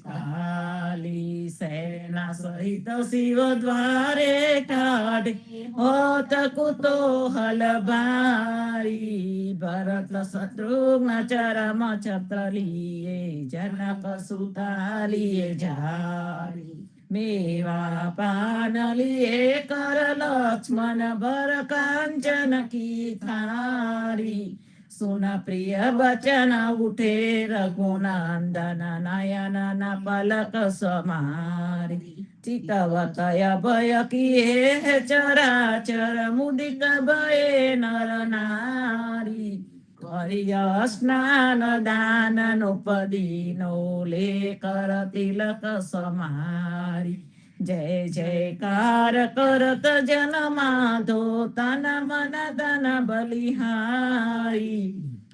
काली सेना सहित शिव द्वारे काढ़े होत कुतूहल भारी भरत शत्रुघ्न चरम छत्र लिए जनक सुता लिए झारी मेवा पान लिए कर लक्ष्मण भर कांचन की थारी सुन प्रिय बचन उठे रघुनंदन नयन न पलक समारी चितवत भय किए चराचर मुदित भये नर नारी करिय स्नान दान नुपदीनो ले कर तिलक समारी जय जयकार करत जन माधो तन मन धन बलिहारी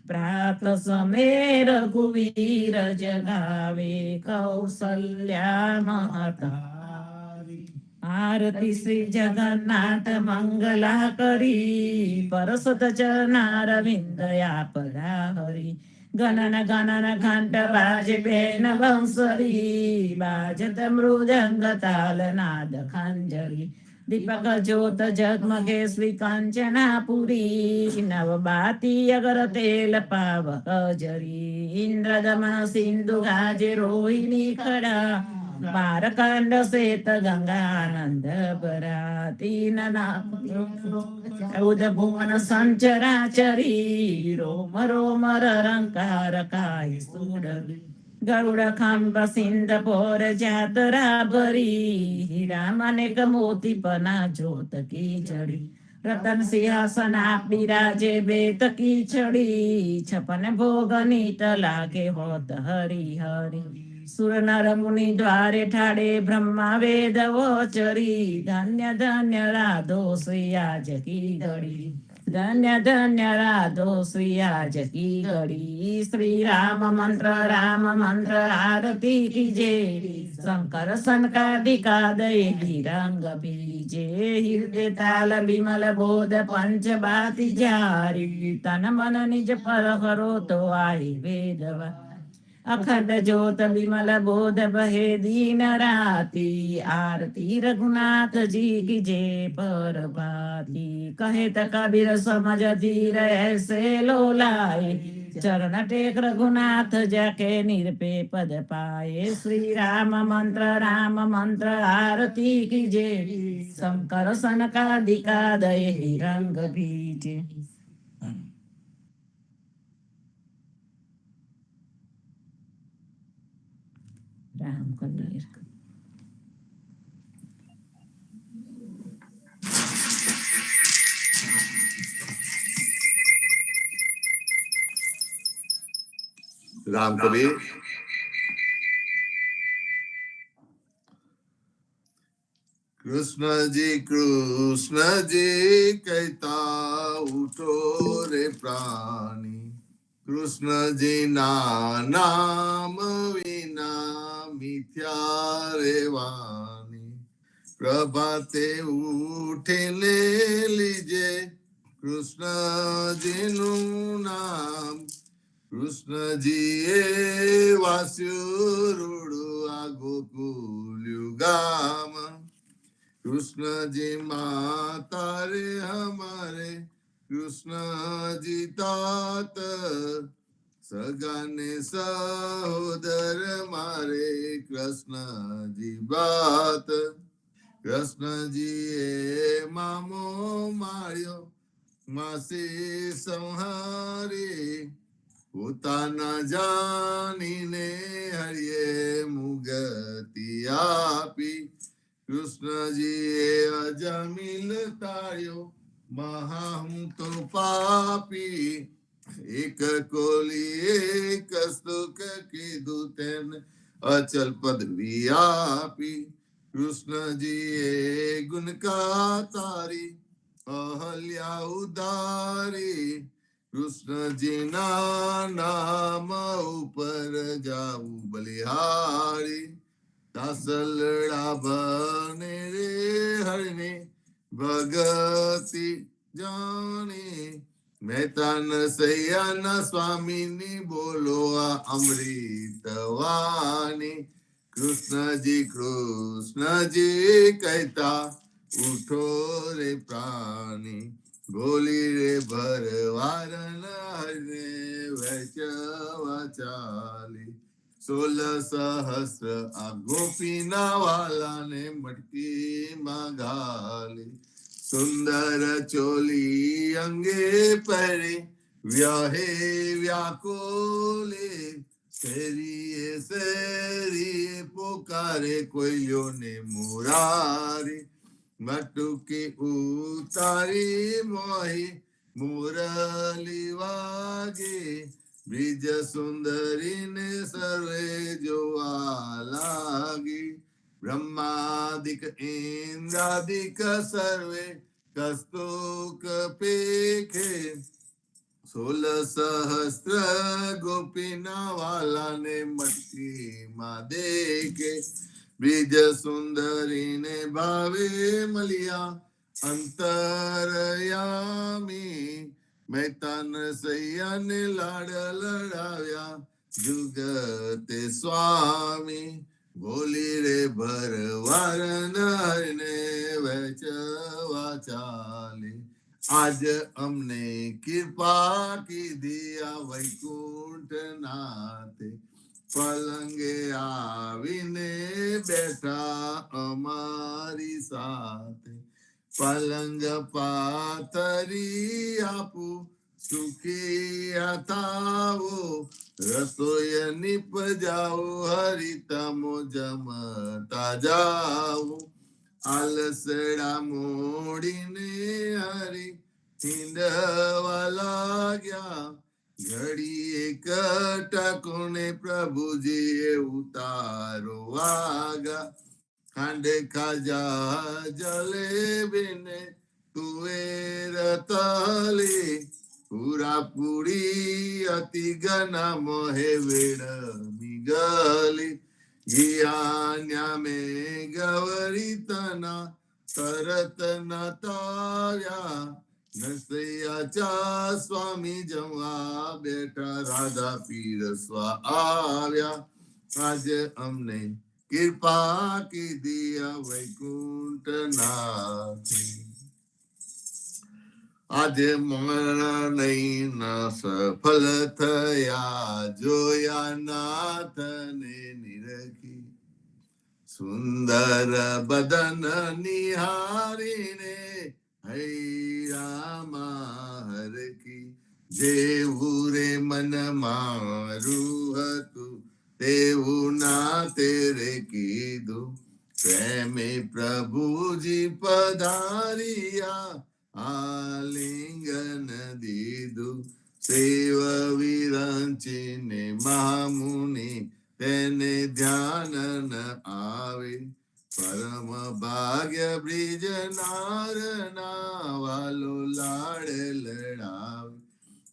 प्रात समेर रघुवीर जगावे कौसल्या महतारी आरती श्री जगन्नाथ मंगला करी परसत चरणारविंद या परा हरी गणन गणन घंट बाजे बेन बंसरी बाजत मृदंग ताल नाद खंजरी दीपक ज्योत जगमगे श्री कांचनापुरी नव बाती अगर तेल पावक जरी इंद्रदमन सिंधु गाजे रोहिणी खड़ा बारकांड सेत गंगानंद बरा तीन चौद भुवन संचराचरी रोम रोम रंकार काय सुडरी गरुड खांब सिंध पोर जातरा भरी राम अनेक मोती पना ज्योत की जड़ी रतन सिंहासना बिराजे बेत की छड़ी छपन भोग नीत लागे होत हरि हरि सुर नर मुनि द्वारे ठाड़े ब्रह्मा वेद वोचरी धन्य धन्य राधो श्रीयाज की घड़ी धन्य धन्य राधो श्रीयाज की घड़ी श्री राम मंत्र आरती कीजे शंकर सनकादिका दय रंग बीजे हृदय ताल विमल बोध पंच बाति जारी तन मन निज पर करो तो आई वेदवा अखंड ज्योत विमल बोध बहे दीन राती आरती रघुनाथ जी की जय पर बाती कहे त कबीर समझ धीर ऐसे लो लाए चरण टेक रघुनाथ जाके निरपे पद पाए श्री राम मंत्र आरती की जय शंकर सनकादिका दय रंग बीजे राम कबीर राम कबीर कृष्ण जी कहता उठो रे प्राणी कृष्ण जी ना नाम विना मिथ्या रे वाणी प्रभाते उठे ले लीजे कृष्ण जी नु नाम कृष्ण जी ए वास्युरुडु गोकुलयुगाम कृष्ण जी माता रे हमारे कृष्ण जी तात सगाने सहोदर मारे कृष्ण जी बात कृष्ण जी ए मामो मारियो मासे संहारे પોતાના જાણીને હરિયે મુગતિ આપી કૃષ્ણજીએ અજમિલ તાર્યો મહા હું તો પાપી એક કોલી એક સ્તુક કીધું તેને અચલ પદવી આપી કૃષ્ણજીએ ગુણકા તારી અહલ્યા ઉદારી कृष्ण जी ना नाम ऊपर जाऊ बलिहारी दासलड़ा बने रे हरने भगति जाने મહેતા નરસૈયાના સ્વામીની બોલો આ અમૃત વાણી. કૃષ્ણજી કહેતા ઉઠો રે પ્રાણી. બોલી રે ભરવારન હરને વેચવા ચાલી. 16 સહસ્ર આ ગોપીના વાલાને મટકીમાં ગાલી. સુંદર ચોલી અંગે પહેરી વ્યાહે વ્યાકોલે. શેરીએ પોકારે કોઈલોને મુરારી. મટુકી ઉતારી મોહી મુરલી વાગે. બ્રિજ સુંદરીને સર્વે જોવા લાગી. બ્રહ્માદિક ઇન્દ્રાદિક સર્વે કસ્તુક પેખે. 16 સહસ્ર ગોપીના વાલાને મટકીમાં દેખે. બ્રિજ સુંદરીને ભાવે મળ્યા અંતરયામી. મહેતા નરસૈયાને લાડ લડાવ્યા જુગતે સ્વામી. બોલી રે ભરવારન હરને વેચવા ચાલી. આજ અમને કૃપા કીધી આ વૈકુંઠ નાથે. પલંગે આવીને બેઠા અમારી સાથે. પલંગ પાથરી આપું સુખી થાવો. રસોઈ નિપજાવો હરિતમો જમતા જાઓ. આલસડા મોડીને હરી હિંડવા લાગ્યા. ઘડીએ કટકોને પ્રભુજીએ ઉતારો વાગા. ખાંડે ખાજા જલેબીને તુવેર તલી. પૂરા પૂરી અતિ ઘના મોહે વેડમી ગલી. ગિયાન્યા મેં ગવરીતના તરત ન તાર્યા. નરસૈયા ચા સ્વામી જમવા બેઠા. રાધા પીરસવા આવ્યા. આજે અમને કૃપા કીધી આ વૈકુંઠ નાથે. આજે મારા નૈન સફળ થયા જોયા નાથને નિરખી. સુંદર બદન નિહારીને હૈરામાં હરખી. જેવું રે મન મારું હતું તેવું ના તેરે કીધું. પ્રેમે પ્રભુજી પધારિયા આલિંગન દીધું. સેવ વિરંચીને મહામુનિ તેને ધ્યાન ન આવે. પરમ ભાગ્ય બ્રિજ નારના વાલો લાડ લડાવે.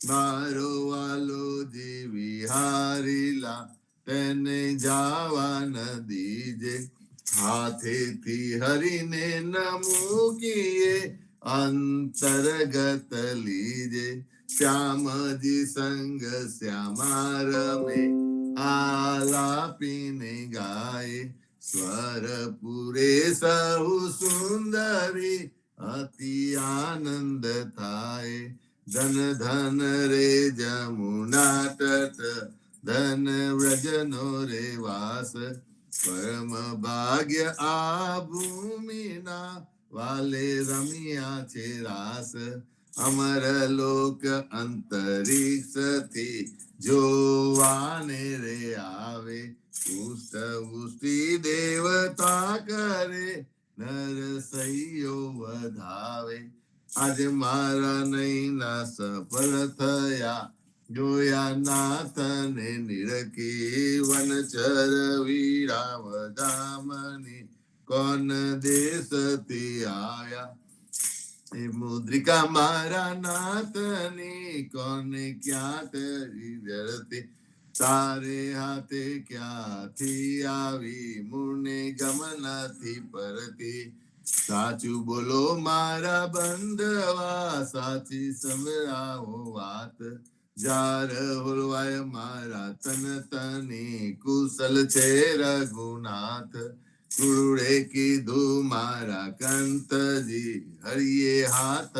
મારો વાલો જી વિહારીલા તેને જાવા ન દીજે. હાથેથી હરીને ન મૂકીએ અંતર્ગત લીજે. શ્યામજી સંગ શ્યામા રમે આલાપીને ગાય. સ્વર પુરે સહુ સુંદરી અતિ આનંદ થાય. ધન ધન રે જમુના તટ ધન વ્રજનો રે વાસ. પરમ ભાગ્ય આ ભૂમિના વાલે રમ્યા છે રાસ. અમર લોક અંતરિક્ષથી જોવાને રે આવે. ઉષ્ટિ દેવતા કરે નરસૈયો વધાવે. આજે મારા નૈના સફળ થયા જોયા નાથને નિરખી. વનચર વીરાવધામની કોન દેશથી આયા. એ મુદ્રિકા મારા નાથની કોને ક્યાં તરી જળતી. તારે હાથે ક્યાંથી આવી મુને ગમનથી પરતી. સાચું બોલો મારા બંધવા, સાચી સંભળાવો વાત. જાર હોલવાય મારા તન તની, કુશલ છે રઘુનાથ. કુળે કીધું મારા કંતજી, હરિએ હાથ ન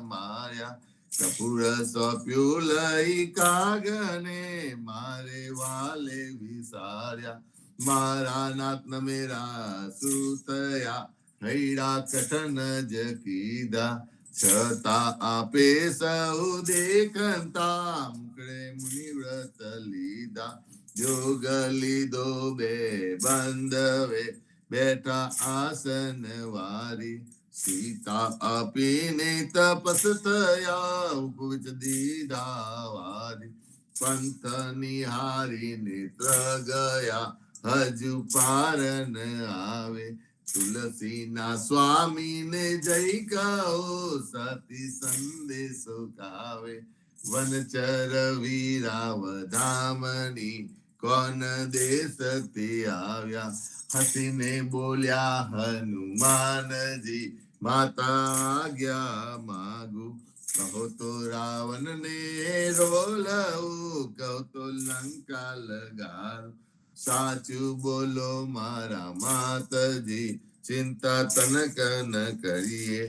માર્યા. કપૂર સોંપ્યું લઈ કાગને, મારે વાલે વિસાર્યા. મારા નાથ મેરા સુતયા, હૈડા કઠન જ કીધા. છતાં આપે સૌ દેખતા, મુકડે મુનિ વ્રત લીધા. જોગ લીધો બે બંધવે, બેઠા આસન વારી. સીતા આપીને તપસ થયા, ઉપવિચ દીધા વારી. પંથ નિહારી નેત્ર ગયા, હજુ પાર ન આવે. તુલસીના સ્વામીને જય કહો, સતી સંદેશો ગાવે. વનચર વીરાવધામની, કોન દેશથી આવ્યા. હસીને બોલ્યા હનુમાનજી, માતા આજ્ઞા માગુ. કહો તો રાવણ ને રોલવું, કહો તો લંકા લગાડું. સાચું બોલો મારા માતજી, ચિંતા તનક ન કરીએ.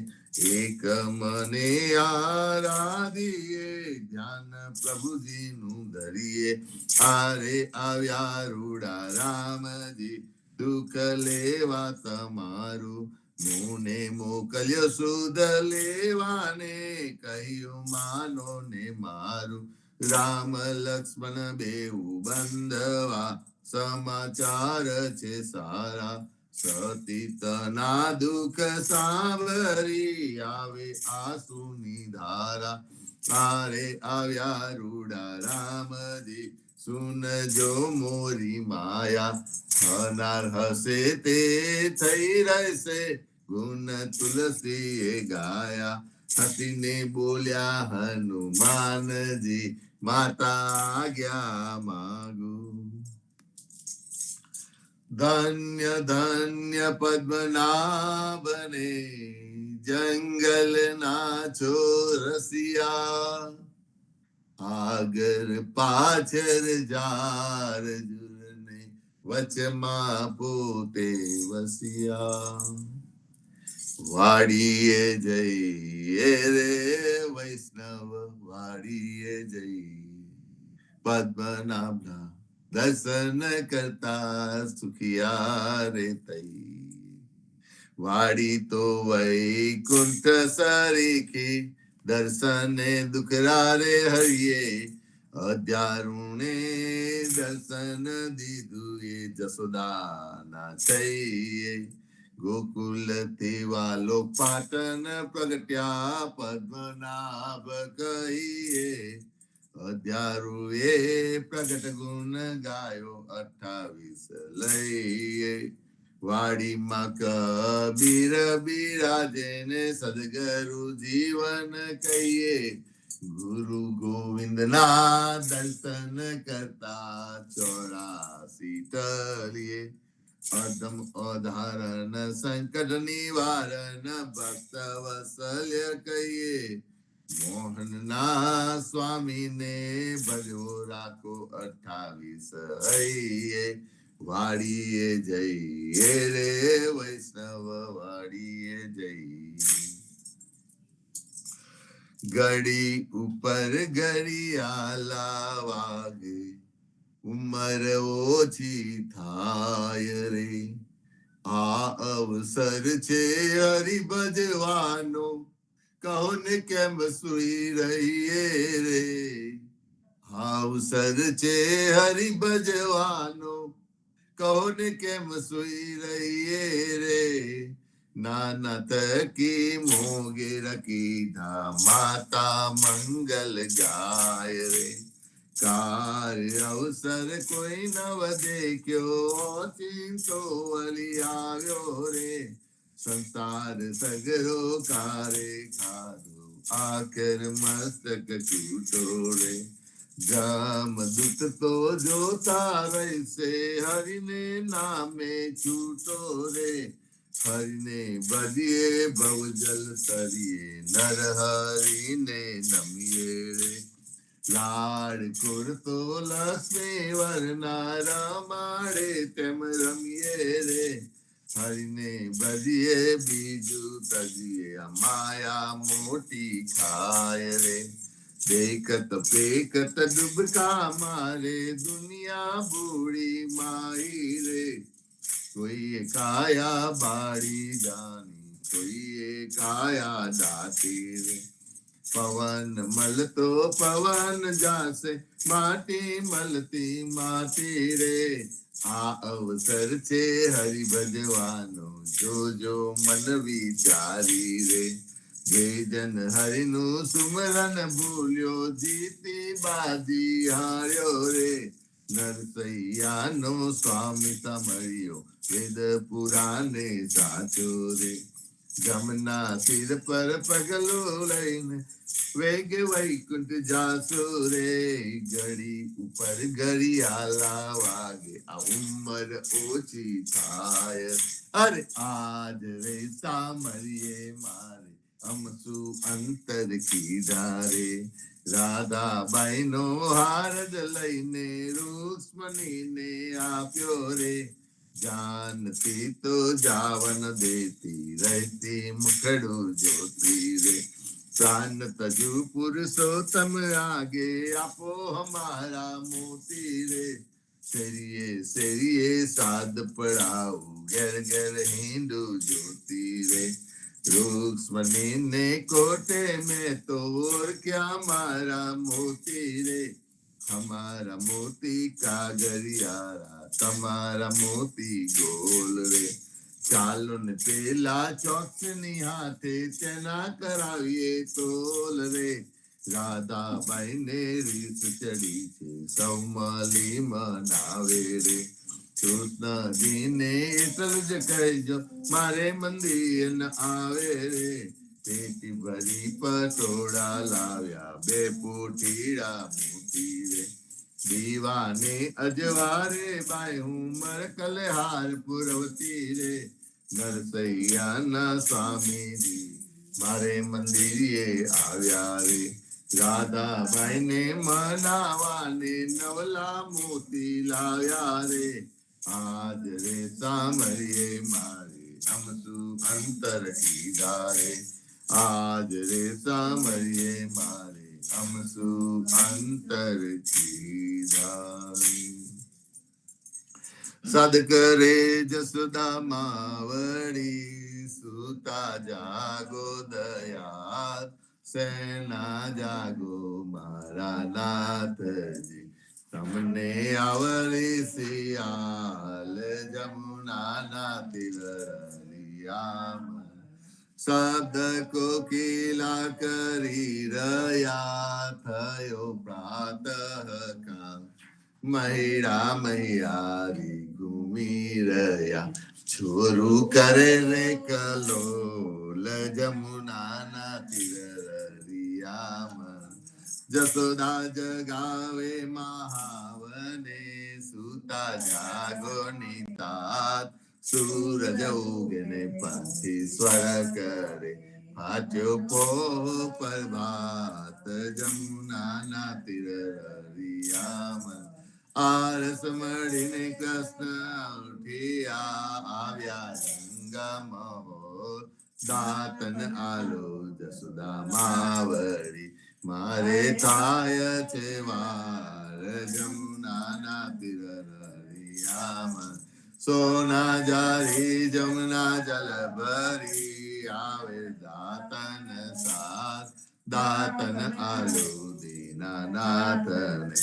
એક મને આરાધીએ, ધ્યાન પ્રભુજીનું ધરીએ. હારે આવ્યા રૂડા રામજી, દુઃખ લેવા તમારું. મુને મોકલ્યો સુધ લેવાને, કહ્યું માનો ને મારું. રામ લક્ષ્મણ બેઉ બંધવા, સમાચાર છે સારા. સતીતના દુઃખ સાંભળી, આવે આંસુની ધારા. તારે આવ્યા રૂડા રામજી, સુનજો મોરી માયા. થનાર હશે તે થઈ રહેશે, ગુણ તુલસીએ ગાયા. હસીને બોલ્યા હનુમાનજી, માતા આજ્ઞા માગુ. ધન્ય ધન્ય પદ્મનાભને, જંગલના ચોરસિયા. આગળ પાછળ જાર જુરને, વચમાં પોતે વસિયા. વાડીએ જઈએ રે વૈષ્ણવ, વાડીએ જઈ. પદ્મનાભના દર્શન કરતા, સુખિયા રે તઈ. વાડી તો વૈકુંઠ સરીખી, દર્શને દુખરા રે હરિએ. અધ્યારુણે દર્શન દીધું, એ જસોદાના થઈએ. ગોકુલ થી વાલો પાટન પ્રગટ્યા, પદ્મનાભ કહીએ. અધ્યારુ એ પ્રગટ ગુણ ગાયો, 28 લઈએ. વાડીમાં કબીર બિરાજે ને, સદગરુ જીવન કહીએ. ગુરુ ગોવિંદના દર્શન કરતા, 84 ટલીએ. અધમ અધારણ સંકટ નિવારણ, ભક્ત વત્સલ્ય કહીએ. મોહનના સ્વામીને ભજો, રાખો 28 હૈયે. વાડીએ જઈએ રે વૈષ્ણવ, વાડીએ જઈ. ઘડી ઉપર ઘડિયાળા વાગે, ઉંમર ઓછી થાય રે. આ અવસર છે હરિ ભજવાનો, કહો ને કેમ સુઈ રહીએ રે. અવસર છે હરિ ભજવાનો, કહો ને કેમ સુઈ રહીએ રે. નાના તકી મોગેર કીધા, માતા મંગલ ગાય રે. કાર્ય અવસર કોઈ નવ દેખ્યો, ચિંતો વળી આવ્યો રે. સંસાર સગરો કારે ખાધો, આખર મસ્તક છૂટો રે. જમદૂત તો જોતા રહેશે, હરિને નામે છૂટો રે. હરિને ભજીએ ભવજલ તરીએ નર હરિને નમીએ રે લાડ કુરતો લક્ષ્મી વરના રમાડે તેમ રમીએ રે હરિને ભજીએ બીજું તજીએ માયા મોટી ખાય રે દેખત પેકત ડૂબકા મારે દુનિયા બુડી માઈ રે કોઈએ કાયા બાળી જાની કોઈએ કાયા દાતી રે પવન મળતો પવન જાશે માટી મળતી માટી રે આ અવસર છે હરિ ભજવાનો જો મન વિચારી રે જે જન હરિનું સુમરન ભૂલ્યો જીતી બાજી હાર્યો રે નરસૈયાનો સ્વામી મળ્યો વેદ પુરાણે સાચો રે જમના સિર પર પગલું લઈને વેગ વૈકુંઠ જાસો રે ઘડી ઉપર ઘડિયાળા વાગે આ ઉંમર ઓછી થાય અરે આજ રે સામરીએ મારે અમસુ અંતર કીધા રે રાધાબાઈ નો હાર જ લઈને રૂક્ષ્મણીને આપ્યો રે जानती तो जावन देती रहती मुखड़ू ज्योति रे प्राण तजु पुरुषोत्तम आगे आपो हमारा मोती रे सेरिये सेरिये साध पड़ाऊ घर घर हिंदू ज्योति रे रुक्मणी ने कोटे में तो और क्या मारा मोती रे हमारा मोती कागरियारा તમારા મોતી ગોલ રે ચાલો ને પેલા ચોકની હાથે તેના કરાવીએ તોલ રે રાધાબાઈ ને રીત ચડી છે સૌમલી મનાવે રે કૃષ્ણજી ને એટલું જ કહેજો મારે મંદિર ન આવે રે પેટી ભરી પટોળા લાવ્યા બે પોટીડા મોતી રે દીવાને અજવારે બાય ઉમર કલહાર પુરવતી રે નરસૈયાના સ્વામીજી મારે મંદિરે આવ્યા રે રાધાબાઈ ને મનાવાને નવલા મોતી લાવ્યા રે આજ રે સામરીએ મારે અમસુ અંતર કીધા રે આજ રે સામરીએ મારે અમસુ અંતર સદ કરે જસુદા માવડી સુતા જાગો દયાલ સેના જાગો મારા નાથજી તમને આવડી સિયાલ જમુના ના તિલરિયામ શબ્દ કોકિલા કરી રહ્યા થયો પ્રાતઃ કામ મહિડા મહિયારી ઘૂમી રહ્યા છોરું કરે રે કલોલ જમુનાના તિરરિયામાં જસોદા જગાવે મહાવને સુતા જાગો નિતાત સૂરજ ઉગને પાછી સ્વર કરે ફાટ્યો પો પ્રભાત જમુનાના તિરરિયામાં આરસ મળીને કૃષ્ણ ઉઠ્યા આવ્યા રંગમહોર દાતન આલો જસુદા માવડી મારે થાય છે વાર જમુનાના તિરરિયામાં સોના જારી જમુના જલ ભરી આવે દાતન સાથ દાતન આલો દીનાનાથને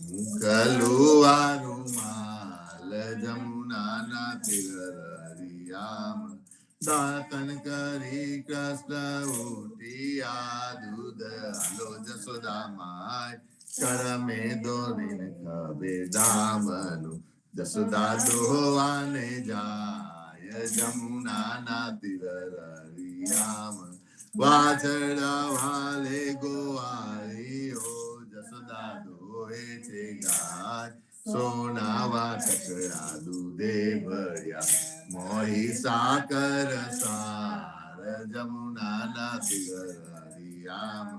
મુકલુઆ રૂમાલ જમુનાના તિરરિયામાં દાતન કરી કૃષ્ણ ઉઠ્યા દૂધ આલો જસોદા માય કરમે દોરીને ખબે દામનું જસોદા દોવાને જાય જમુનાના તિરરિયામાં વાછડા વાલે ગોવાળીઓ જસોદા દોહે છે ગાય સોના વાટકડા દૂધે ભર્યા મોય મહિસાકર સાર જમુનાના તીરરિયામ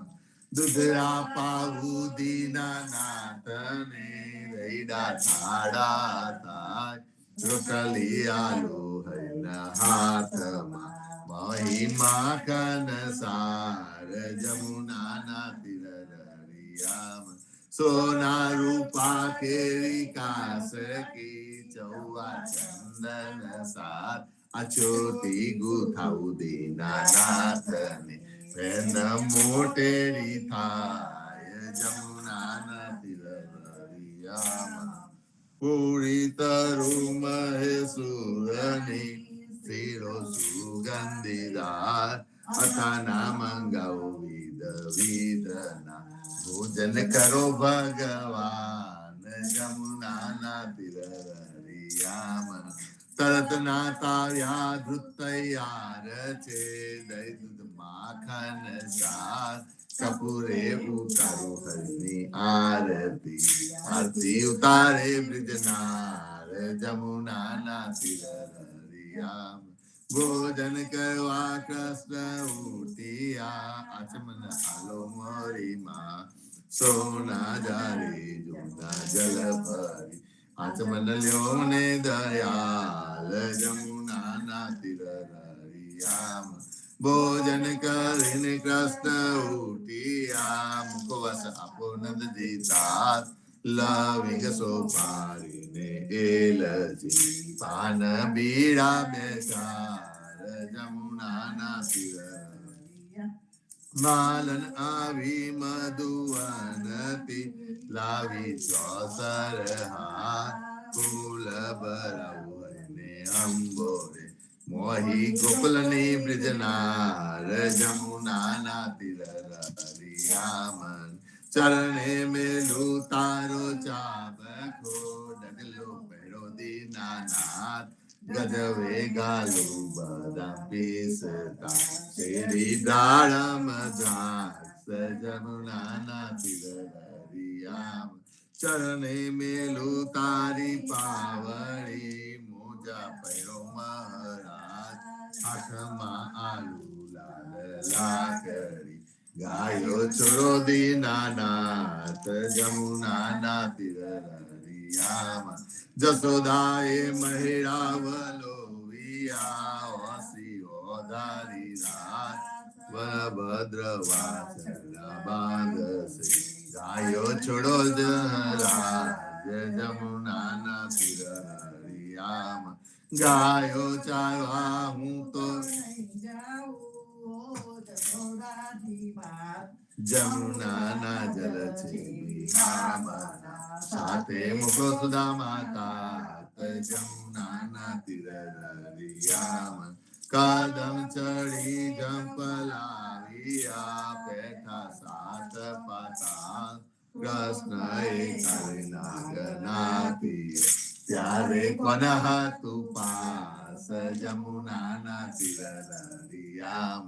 દુધરા પાવું દીના નાથને રૈડા થાડા થાય રોટલી આલુ હૈના હાથમાં મહિમા કન સાર જમુનાના તીરરિયામ સોના રૂપા કેરી કાસ કી ચૌવા ચંદન સાર અચોતી ગુથાઉ દીના નાથને પેન મોટેરી થાય જમુનાના તીરરિયામ પૂરી તરુ મહેસુરની શિરો સુગંધીદાર અથાના મંગાવો વિધના ભોજન કરો ભગવાન જમુનાના તીરરિયામ તરત ના તાર્યા ધૃત તૈયાર છે દહીં દૂધ માખન સાર કપૂરે ઉતારો હરની આરતી ઉતારે બ્રિજનાર જમુનાના તીરરિયામ ભોજન કરવા કૃષ્ણ ઉઠિયા આચમન આલો મોરીમાં સોના જારી જુના જલ ભરી આચમન લ્યો ને દયાલ જમુનાના તીરરિયામ ભોજન કરીને કૃષ્ણ ઉઠિયા મુખવાસ આપો નંદજી તાત લવિંગ સોપારીને એલજી પાન બીડા બેચાર જમુનાના તીરરિયામ માલન આવી મધુવનતી લાવી ચોસર હાથ ફૂલ ભરાવું અંબોરે મોહી ગોકુલની બ્રિજનાર જમુનાના તીરરિયામ ચરણે મેલું તારો ચાબખો ડગલો પહેરો દીનાનાથ ગજવે ગાલુ બદામ પીસતા શેરી દાડમ દ્રાક્ષ જમુનાના તીરરિયામ ચરણે મેલું તારી પાવડી મોજા પહેરો મહારાજ હાથમાં આલુ લાલ લાકડી ગાયો છોડો દીનાનાથ જમુનાના તીરરિયામ જસોદાએ મહિરાવલો વિયા ઓધારી રાત વરભદ્ર વાસણા બાંધશે ગાયો છોડો જરાજ જમુનાના તીરરિયામ ગાયો ચારવા હું તો જમુનાના જલ છે સાથે મુખો સુધા માતા જમુનાના તીરરિયામ કદમ ચડી જંપલાવ્યા પેઠા સાત પાતા કૃષ્ણ એ નાગનાથી ત્યારે કોના તું પાસ જમુનાના તીરરિયામ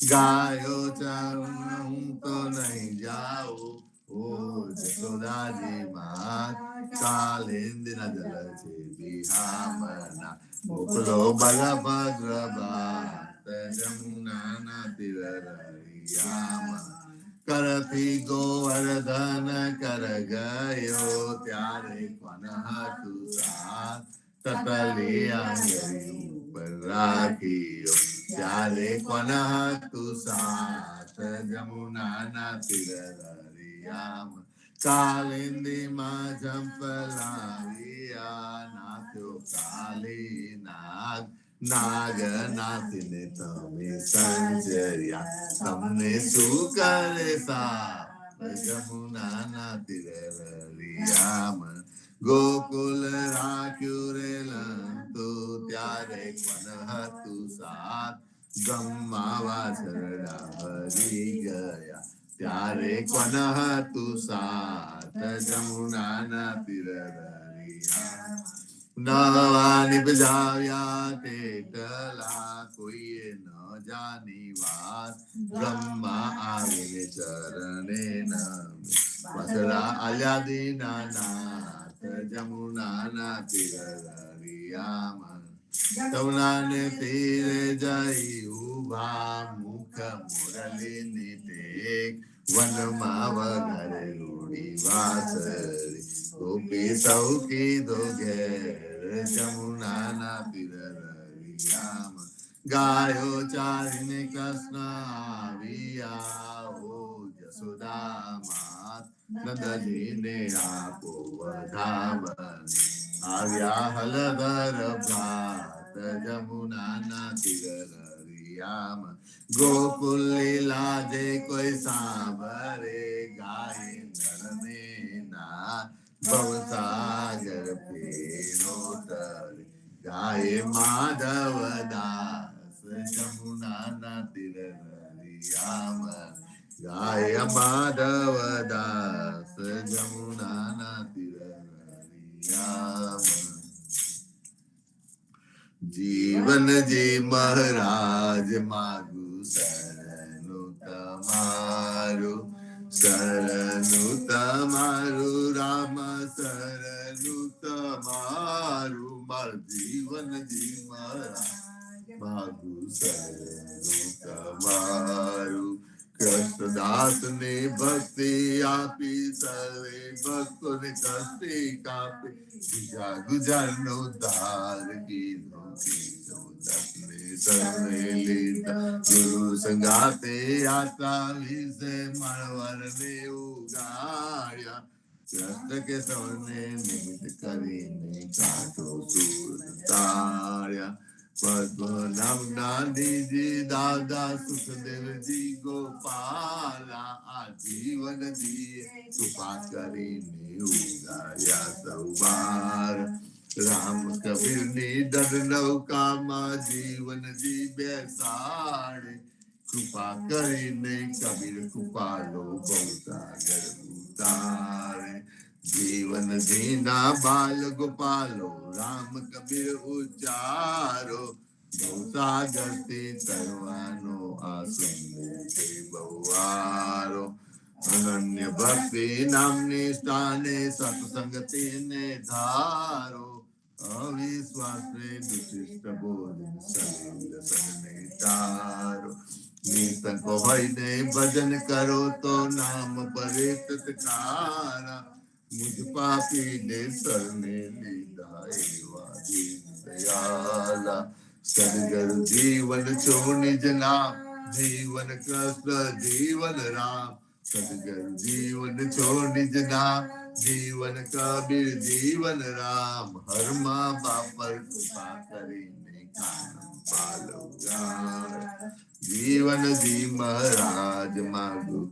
ગાયો ચારું હું તો નહીં જાઉં ઓ જશોદાજી માત કાલિંદીના જલ છે બિહામના મોકલો બલભદ્ર બાત જમુનાના તીરરિયામ કરથી ગોવર્ધન કર ગયો ત્યારે કોન હતું સાથ તતલી આંગળી ઉપર રાખ્યો ત્યારે કોન હતું સાથ જમુનાના તીરરિયામ કાલિંદીમાં જંપલાવ્યા નાથ્યો કાલી નાગ નાગનાથને તમે સંજર્યા તમને શું કરે સાપ જમુનાના તીરરિયામ ગોકુલ રાખ્યું રે લંતો ત્યારે કોન હતું સાથ ગમવા છરડા ભરી ગયા ત્યારે કોન હતું સાથ જમુનાના તીરરિયામ નવા નિપજાવ્યા તેટલા કોઈએ ન જાની વાત બ્રહ્મા આવીને ચરણે નમે વસરા આલ્યા દીનાનાથ જમુનાના તીરરિયામ તમનાને તીરે જઈ ઉભા મુખ મુરલીની ટેક વનમાં વગરે રૂડી વાસરી ગોપી સૌ કીધો ઘેર જમુનાના તીર રવિયામ ગાયો ચારીને કૃષ્ણ આવ્યા હો જસોદા માત નંદજીને આપો વધાવન આવ્યા હલધર ભાત જમુનાના તીર હરિયામ ગોકુલ લીલા જે કોઈ સાંભરે ગાય નરને ના ભવસાગર પેનો તરે ગાય માધવ દાસ જમુનાના તીર હરિયામ ગાય માધવ દાસ જમુનાના તીર હરિયામ જીવનજી મહારાજ માગુ શરણું તમારું રામ શરણું તમારું માર જીવનજી મહારાજ માગુ શરણું તમારું કૃષ્ણદાસ ને ભક્તિ આપી સર્વે ભક્તો ને કષ્ટી કાપી બીજા ગુજર નો ધાર કીધો સર્વે લીધા ગુરુ સંગાતે આતા વિશે મળવર ને ઉગાડ્યા કૃષ્ણ કે સૌને નિમિત્ત કરીને કાઢો સૂર તાર્યા પદ્મનાભ ગાંધીજી દાદા સુખદેવજી ગોપાલા આ જીવનજી કૃપા કરીને ઉગાડ્યા સૌ બાર રામ કબીર ની દડ નૌકામાં જીવનજી બેસાડે કૃપા કરીને કબીર કૃપાલો બહુસાગર ઉતારે જીવનજી ના બાલ ગોપાલો રામ કબીર ઉચ્ચારો બહુસાગર થી તરવાનો આ સંદેશ બહુવારો અનન્ય ભક્તિ નામની સ્થાને સત્સંગતિ ને ધારો અવિશ્વાસ ને દુષ્ટ બોલી સલીલ સનને તારો નિસંકો હોઈને ભજન કરો તો નામ પરિતકારા મુજ પાપી ને સરને લીધા એવા દીન દયાલા સદગુરુ જીવન છો નિજ નામ જીવન કૃષ્ણ જીવન રામ સદગુરુ જીવન છો નિજ નામ જીવન કબીર જીવન રામ હરમાં બાપર કૃપા કરીને કાનમ પાલો જીવન જી મહારાજ માગુ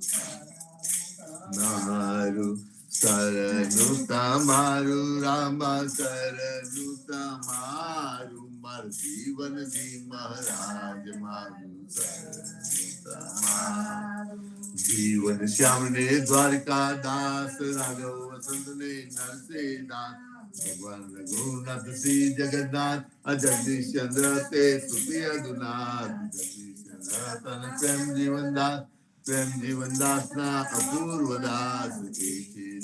નારું શરણું તમારું રામ શરણું તમારું માર જીવન જી મહારાજ મારું શરણું તમારું જીવન શ્યામ ને દ્વારકા દાસ રાઘવ વસંત ને નરસિંહદાસ ભગવાન રઘુનાથ શ્રી જગન્નાથ અજગદીશ ચંદ્ર તે સુતી અધુનાથ જગદીશ ચંદ્ર તન પ્રેમ જીવનદાસ પ્રેમ જીવનદાસ ના અપૂર્વ દાસ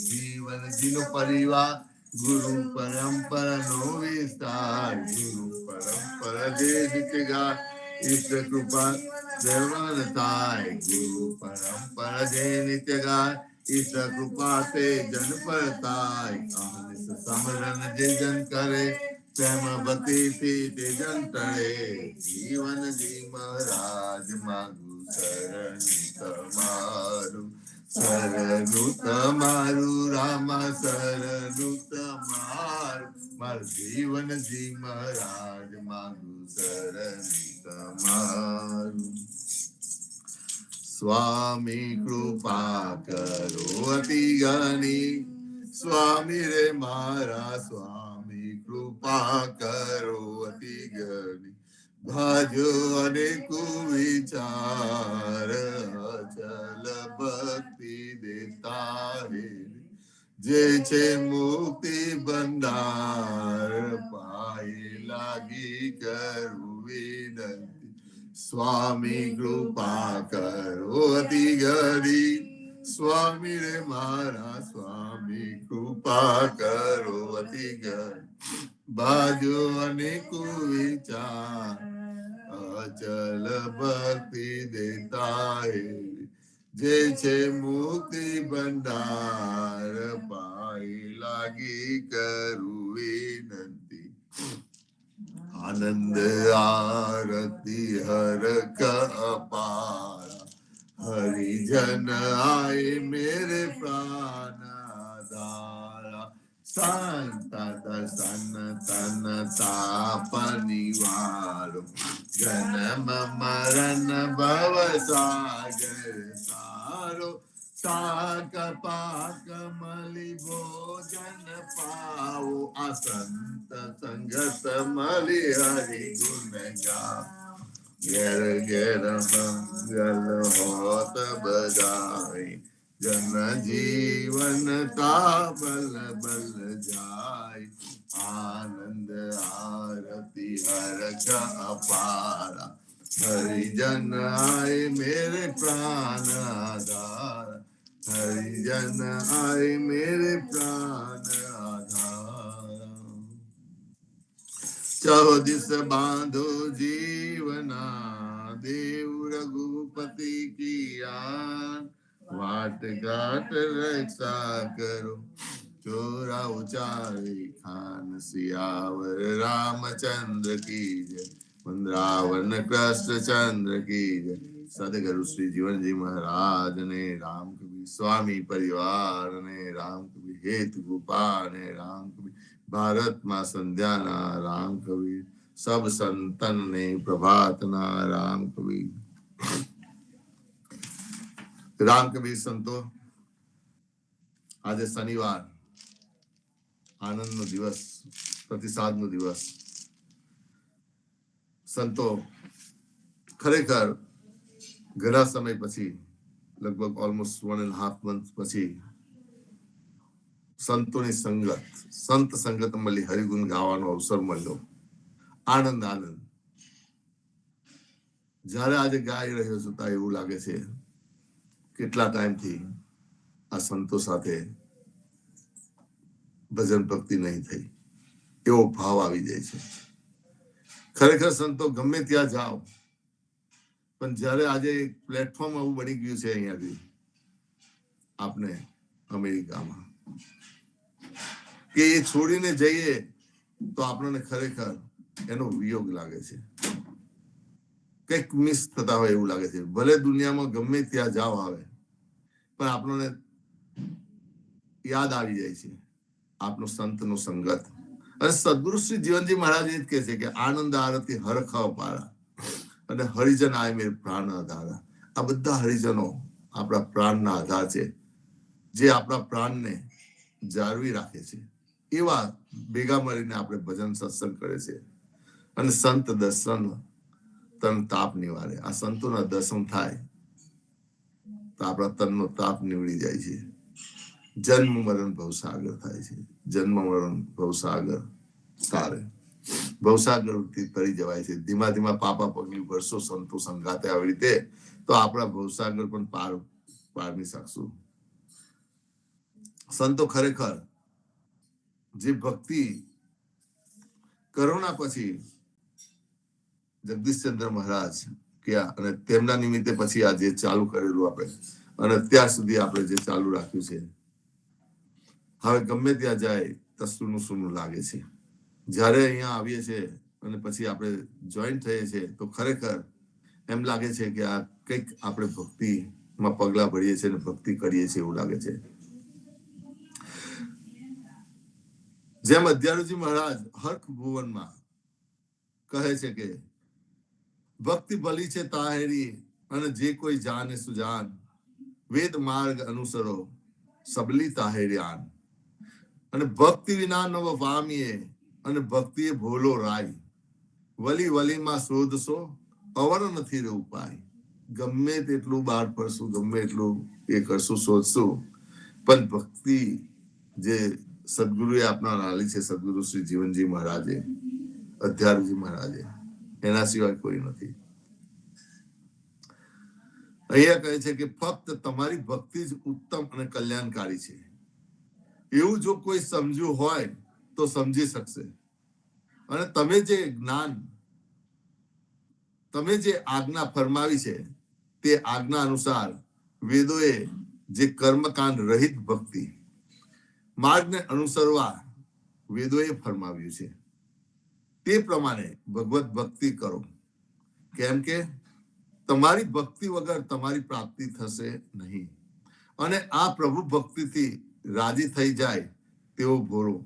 જીવન જીનો પરિવાર ગુરુ પરંપરા નો વિસ્તાર ગુરુ પરંપરા જે નિત્ય ગાય ઈષ્ટ કૃપા દેવાન થાય ગુરુ પરંપરા જે નિત્ય ગાય ઈષ્ટ કૃપા તે જન પર થાય અહનિશ સમરણ જે જન કરે પ્રેમ ભક્તિ થી તે જન તળે જીવન જી મહારાજ માગુ શરણું તમારું રામ શરણું તમારું માર જીવન જી મહારાજ માગુ શરણું તમારું સ્વામી કૃપા કરો અતિ ગણી સ્વામી રે મારા સ્વામી કૃપા કરો અતિ ગણી ભાજો અને કુવિચાર અચલ ભક્તિ દેતા હે જે છે મુક્તિ બંધાર પાય લાગી કરું વિનંતી સ્વામી કૃપા કરો અતિ ગરી સ્વામી રે મારા સ્વામી કૃપા કરો અતિ ગરી બાજો અનેક વિચાર અચલ ભક્તિ દેતા હે જે છે મુક્તિ ભંડાર પાઈ લાગી કરું વિનંતી આનંદ આરતી હર કપાર હરિજન આય મેરે પ્રાણ આધારા સંત દર્શન તન તાપ નિવાર જન્મ મરણ ભવ સાગર તારો સાક પાક મલી ભોજન પાવો આ સંત સંગત મલી હરિ ગુણ ગા ઘેર ઘેર મંગલ હોત બધાય જન જીવન કા બલ બલ જાય આનંદ આરતી હરખ અપારા હરિજન આય મેરે પ્રાણ આધાર હરિજન આય મેરે પ્રાણ આધાર चौदिस बांधो जीवना देव रघुपति की आन वाट घाट रक्षा करो चोरा उचारे खान सियावर रामचंद्र की जय मंद्रावन कृष्ण चंद्र की जय सदगुरु श्री जीवन जी महाराज ने राम कबीर स्वामी परिवार ने राम कबीर हेतु गोपाल ने राम कबीर भारत मां संध्याना राम कबीर सब संतन ने प्रभातना राम कबीर राम कबीर संतो आज शनिवार आनंद नो दिवस प्रतिसाद नो दिवस संतो खरेखर घणा समय पछी लगभग ऑलमोस्ट 1.5 months पछी संतोनी संगत संत संगत मળી હરિગુણ ગાવાનો અવસર મળ્યો આનંદ આનંદ જ્યારે આજે ગાઈ રહ્યો છું તો એવું લાગે છે કેટલા ટાઈમથી આ સંતો સાથે ભજન ભક્તિ નહીં થઈ એવો ભાવ આવી જાય છે ખરેખર સંતો ગમે ત્યાં જાઓ પણ જ્યારે આજે એક પ્લેટફોર્મ આવું બની ગયું છે અહીંયાથી આપણે અમેરિકામાં કે એ છોડીને જઈએ તો આપણને ખરેખર એનો વિયોગ લાગે છે કંઈક મિસ થતા હોય એવું લાગે છે ભલે દુનિયામાં ગમે ત્યાં જાવ આવે પણ આપણને યાદ આવી જાય છે આપનો સંતનો સંગત અને સદગુરુ શ્રી જીવનજી મહારાજ એ જ કહે છે કે આનંદ આરતી હરખ અપારા અને હરિજન આય મેરે પ્રાણ આધારા આ બધા હરિજનો આપણા પ્રાણના આધાર છે જે આપણા પ્રાણને જાળવી રાખે છે એવા ભેગા મળીને આપણે ભજન સત્સંગ કરે છે અને સંત દર્શન તન તાપ નિવારે આ સંતોના દર્શન થાય તો આપણા તનનો તાપ નીવડી જાય છે જન્મ મરણ ભવસાગર થાય છે જન્મ મરણ ભવસાગર તારે ભવસાગર થી તરી જવાય છે ધીમા ધીમા પાપા પગલી વર્ષો સંતો સંગાતે આવી રીતે તો આપણા ભવસાગર પણ પારની શકશું સંતો ખરેખર જે ભક્તિ કરુણા પછી જગદીશચંદ્ર મહારાજ ક્યાં અને તેમના નિમિત્તે પછી આ જે ચાલુ કરેલું આપણે અને અત્યાર સુધી આપણે જે ચાલુ રાખ્યું છે હવે ગમે ત્યાં જાય તો સૂનું સૂનું લાગે છે જ્યારે અહીંયા આવીએ છીએ અને પછી આપણે જોઈન થઈએ છીએ તો ખરેખર એમ લાગે છે કે આ કંઈક આપણે ભક્તિમાં પગલા ભરીએ છીએ અને ભક્તિ કરીએ છીએ એવું લાગે છે જેમ અધ્યારુજી મહારાજ હર્ક ભુવનમાં કહે છે કે ભક્તિ ભલી છે તાહેરી અને જે કોઈ જાને સુજાન વેદ માર્ગ અનુસરો સબલી તાહેરિયાન અને ભક્તિ વિના નવ પામીએ અને ભક્તિએ ભોલો રાય વલી વલીમાં શોધશો અવર નથી રે ઉપાય ગમે તેટલું બહાર ફરશું ગમે એટલું એ કરશું શોધશું પણ ભક્તિ જે સદગુરુએ આપનાર આલી છે સદગુરુ શ્રી જીવનજી મહારાજે અધ્યારુજી મહારાજે એના સિવાય કોઈ નથી અહીંયા કહે છે કે ફક્ત તમારી ભક્તિ જ ઉત્તમ અને કલ્યાણકારી છે એવું જો કોઈ સમજ્યું હોય તો સમજી શકશે અને તમે જે જ્ઞાન, તમે જે આજ્ઞા ફરમાવી છે તે આજ્ઞા અનુસાર વેદોએ જે કર્મકાંડ રહિત ભક્તિ માર્ગને અનુસરવા વેદોએ ફરમાવ્યું છે તે પ્રમાણે ભગવત ભક્તિ કરો, કેમ કે તમારી ભક્તિ વગર તમારી પ્રાપ્તિ થશે નહીં. અને આ પ્રભુ ભક્તિથી રાજી થઈ જાય તેવો ભોળો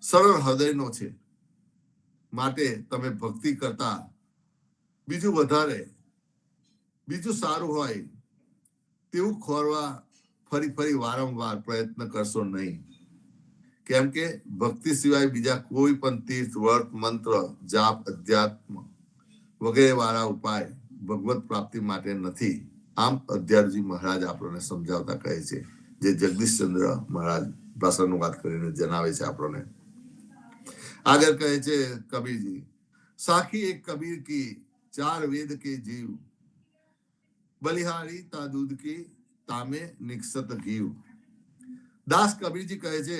સરળ હૃદયનો છે. માટે તમે ભક્તિ કરતા બીજું વધારે, બીજું સારું હોય તેવું ખોરવા ફરી વારંવાર પ્રયત્ન કરશો નહીં. કેમ કે ભક્તિ સિવાય બીજા કોઈ પણ તીર્થ, વર્ત, મંત્ર, જાપ, અધ્યાત્મ વગેરે વાળા ઉપાય ભગવત પ્રાપ્તિ માટે નથી. આમ અધ્યારજી મહારાજ આપણને સમજાવતા કહે છે, જે જગદીશચંદ્ર મહારાજ ભાષાનુવાદ કરીને જણાવે છે આપણને. આગળ કહે છે કબીરજી, સાખી એક કબીર કી 4 વેદ કે જીવ, બલિહારી તા દૂધ કી તામે નિક્ષત ઘીવ. દાસ કબીરજી કહે છે,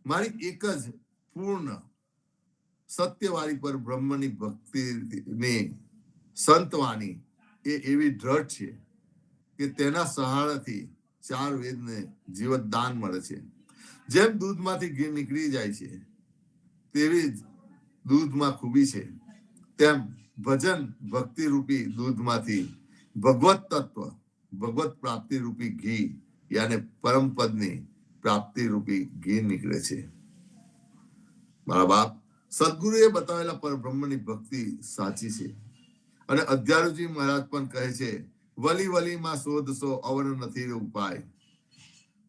મારી એક જ પૂર્ણ સત્યવાળી પર બ્રહ્મની ભક્તિની સંતવાણી એ એવી દ્રઢ છે કે તેના સહારાથી 4 વેદને જીવતદાન મળે છે. જેમ દૂધમાંથી ઘી નીકળી જાય છે તેવી જ દૂધમાં ખૂબી છે, તેમ ભજન ભક્તિ રૂપી દૂધમાંથી ભગવત તત્વ, ભગવત પ્રાપ્તિ રૂપી ઘી યાને પરમ પદની પ્રાપ્તિ રૂપી ઘી નીકળે છે. મારા બાપ, સદગુરુએ બતાવેલા પરબ્રહ્મની ભક્તિ સાચી છે. અને અધ્યારુજી મહારાજ પણ કહે છે, વલી વલીમાં શોધશો અવર નથી ઉપાય.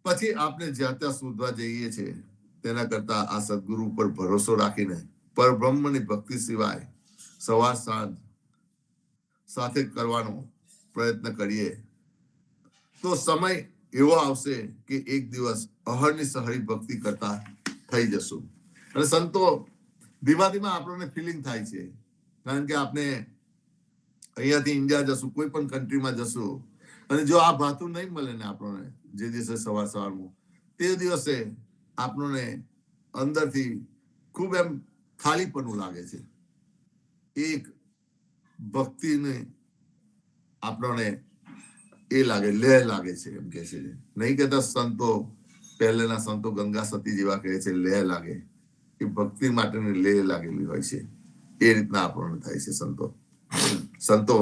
પછી આપણે જ્યાં ત્યાં શોધવા જઈએ છીએ તેના કરતા આ સદગુરુ ઉપર ભરોસો રાખીને પરબ્રહ્મની ભક્તિ સિવાય સવાર સાંજ સાથે કરવાનો પ્રયત્ન કરીએ તો સમય એવો આવશે કે એક દિવસ અહરની સહરી ભક્તિ કરતા થઈ જશું. અને સંતો ધીમા ધીમા આપણને ફિલિંગ થાય છે, કારણ કે આપણે અહીંયાથી ઇન્ડિયા જશું, કોઈ પણ કન્ટ્રીમાં જશું, અને જો આ ભાતું નહીં મળે ને આપણને જે દિવસે સવારમાં, તે દિવસે આપણને અંદરથી ખૂબ એમ ખાલીપણું લાગે છે. એક ભક્તિને આપણને એ લાગે, લેહ લાગે છે એમ કે છે. નહીં કહેતા સંતો, પહેલેના સંતો ગંગા સતી જેવા કહે છે લેહ લાગે, એ ભક્તિ માટેની લેહ લાગેલી હોય છે. એ રીતના આપણને થાય છે. સંતો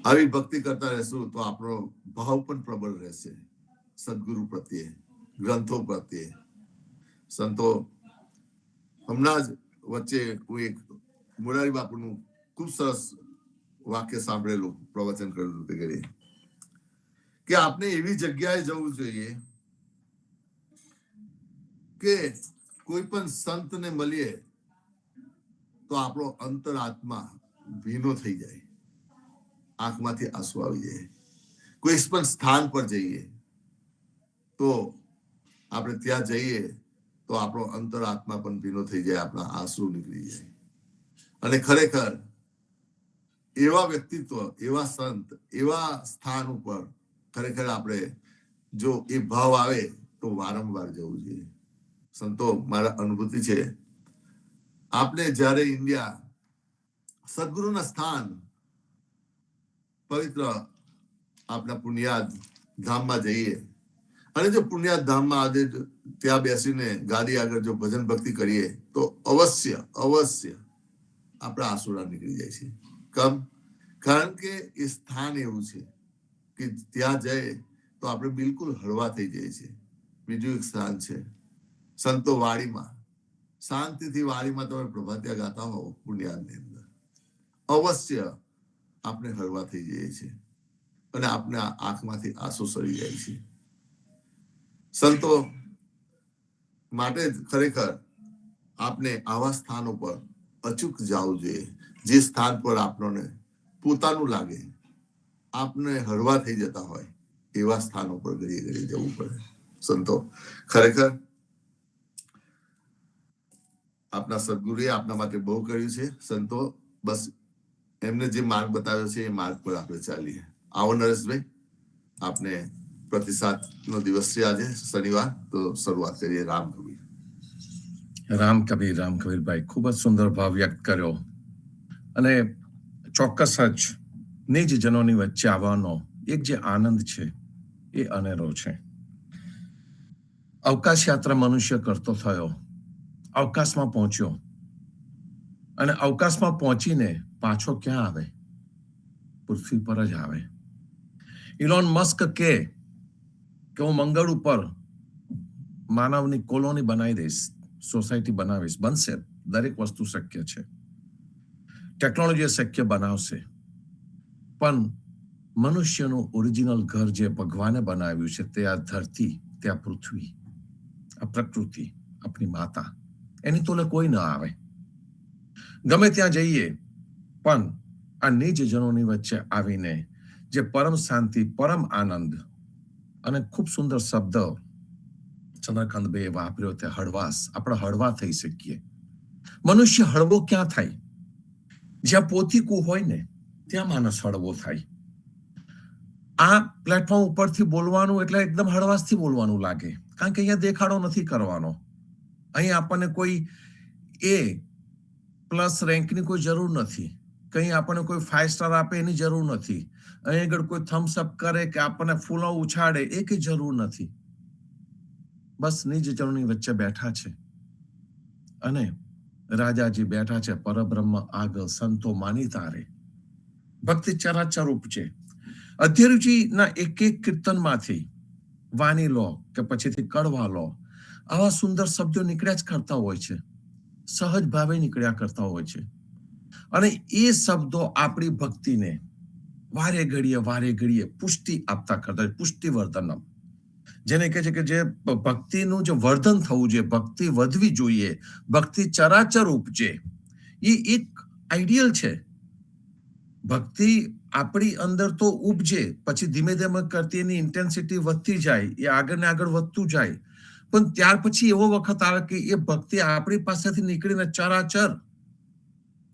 આવી ભક્તિ કરતા રહેશું તો આપણો ભાવ પણ પ્રબળ રહેશે સદગુરુ પ્રત્યે, ગ્રંથો પ્રત્યે. સંતો હમણાં જ વચ્ચે હું એક મોરારી બાપુનું ખૂબ સરસ વાક્ય સાંભળેલું, પ્રવચન કરેલું તે ઘરે, કે આપણે એવી જગ્યાએ જવું જોઈએ કે કોઈ પણ સંતને મળીએ તો આપણો અંતરાત્મા ભીનો થઈ જાય, આંખમાંથી આંસુ આવી જાય. કોઈ પણ સ્થાન પર જઈએ તો આપણે ત્યાં જઈએ તો આપણો અંતરાત્મા પણ ભીનો થઈ જાય, આપણા આંસુ નીકળી જાય. અને ખરેખર એવા વ્યક્તિત્વ, એવા સંત, એવા સ્થાન ઉપર ખરેખર આપણે જો એ ભાવ આવે તો વારંવાર જવું જોઈએ. સંતો, મારા અનુભૂતિ છે, આપણે જ્યારે ઇન્ડિયા સદગુરુના સ્થાન પવિત્ર આપણા પુણ્યાદ ધામમાં જઈએ, અને જો પુણ્યાદ ધામમાં આજે ત્યાં બેસીને ગાદી આગળ જો ભજન ભક્તિ કરીએ તો અવશ્ય આપણા આંસુડા નીકળી જાય છે. કારણ કે એ સ્થાન એવું છે કે ત્યાં જાય તો આપણે બિલકુલ હળવા થઈ જાય છે. બીજું એક સ્થાન છે સંતો વાડીમાં, શાંતિથી વાડીમાં તમે પ્રભાતિયા ગાતા હો પુણ્યાદની અંદર, અવશ્ય આપણે હળવા થઈ જઈએ છીએ અને આપણે આંખમાંથી આંસુ સરી જાય છે. સંતો માટે ખરેખર આપણે આવા સ્થાનો પર અચૂક જવું જોઈએ, જે સ્થાન પર આપણને પોતાનું લાગે, આપને હળવા થઈ જતા હોય એવા સ્થાનો પર ઘડીએ ઘડીએ જવું પડે. સંતો ખરેખર આપના સદગુરુએ આપના માટે બહુ કર્યું છે. સંતો બસ એમને જે માર્ગ બતાવ્યો છે એ માર્ગ પર આપણે ચાલીએ. આવો નરેશભાઈ, આપને પ્રતિસાદ નો દિવસ છે આજે શનિવાર, તો શરૂઆત કરીએ રામ કબીર. રામ કબીરભાઈ ખૂબ જ સુંદર ભાવ વ્યક્ત કર્યો અને ચોક્કસ જ નિજજનોની વચ્ચે આવવાનો એક જે આનંદ છે એ અનેરો છે. અવકાશ યાત્રા મનુષ્ય કરતો થયો, અવકાશમાં પહોંચ્યો અને અવકાશમાં પહોંચીને પાછો ક્યાં આવે? પૃથ્વી પર જ આવે. ઇલોન મસ્ક કે હું મંગળ ઉપર માનવની કોલોની બનાવી દઈશ, સોસાયટી બનાવીશ, બનશે. દરેક વસ્તુ શક્ય છે. ટેકનોલોજી શક્ય બનાવશે, પણ મનુષ્યનું ઓરિજિનલ ઘર જે ભગવાને બનાવ્યું છે તે આ ધરતી, તે આ પૃથ્વી, આ પ્રકૃતિ, આપણી માતા, એની તોલે કોઈ ન આવે. ગમે ત્યાં જઈએ પણ આ નિજજનોની વચ્ચે આવીને જે પરમ શાંતિ, પરમ આનંદ અને ખૂબ સુંદર શબ્દ ચંદ્રકાંતભાઈએ વાપર્યો તે હળવાશ. આપણે હળવા થઈ શકીએ. મનુષ્ય હળવો ક્યાં થાય? જ્યાં પોતીકું હોય ને ત્યાં માણસ હળવો થાય. આ પ્લેટફોર્મ ઉપરથી બોલવાનું એટલે એકદમ હળવાશથી બોલવાનું લાગે, કારણ કે અહીંયા દેખાડો નથી કરવાનો. અહીં આપણને કોઈ એ પ્લસ રેન્કની કોઈ જરૂર નથી. કઈ આપણને કોઈ 5 સ્ટાર આપે એની જરૂર નથી. અહીં આગળ કોઈ થમ્સ અપ કરે કે આપણને ફૂલો ઉછાળે એ કઈ જરૂર નથી. બસ નિજજનોની વચ્ચે બેઠા છે અને રાજાજી બેઠા છે પરબ્રહ્મ આગળ, સંતો માની તારે. ભક્તિ ચરાચર ઉપજે. અધ્યરુચિના એક એક કીર્તનમાંથી વાણી લો કે પછીથી કડવા લો, આવા સુંદર શબ્દો નીકળ્યા જ કરતા હોય છે, સહજ ભાવે નીકળ્યા કરતા હોય છે. અને એ શબ્દો આપણી ભક્તિને વારે ઘડીએ પુષ્ટિ આપતા કરતા, પુષ્ટિવર્ધનમ જેને કહે છે કે જે ભક્તિનું જે વર્ધન થવું જોઈએ, ભક્તિ વધવી જોઈએ, ભક્તિ ચરાચર ઉપજે, એ એક આઈડિયલ છે. ભક્તિ આપણી અંદર તો ઉપજે, પછી ધીમે ધીમે કરતી એની ઇન્ટેન્સિટી વધતી જાય, એ આગળ ને આગળ વધતું જાય. પણ ત્યાર પછી એવો વખત આવે કે એ ભક્તિ આપણી પાસેથી નીકળીને ચરાચર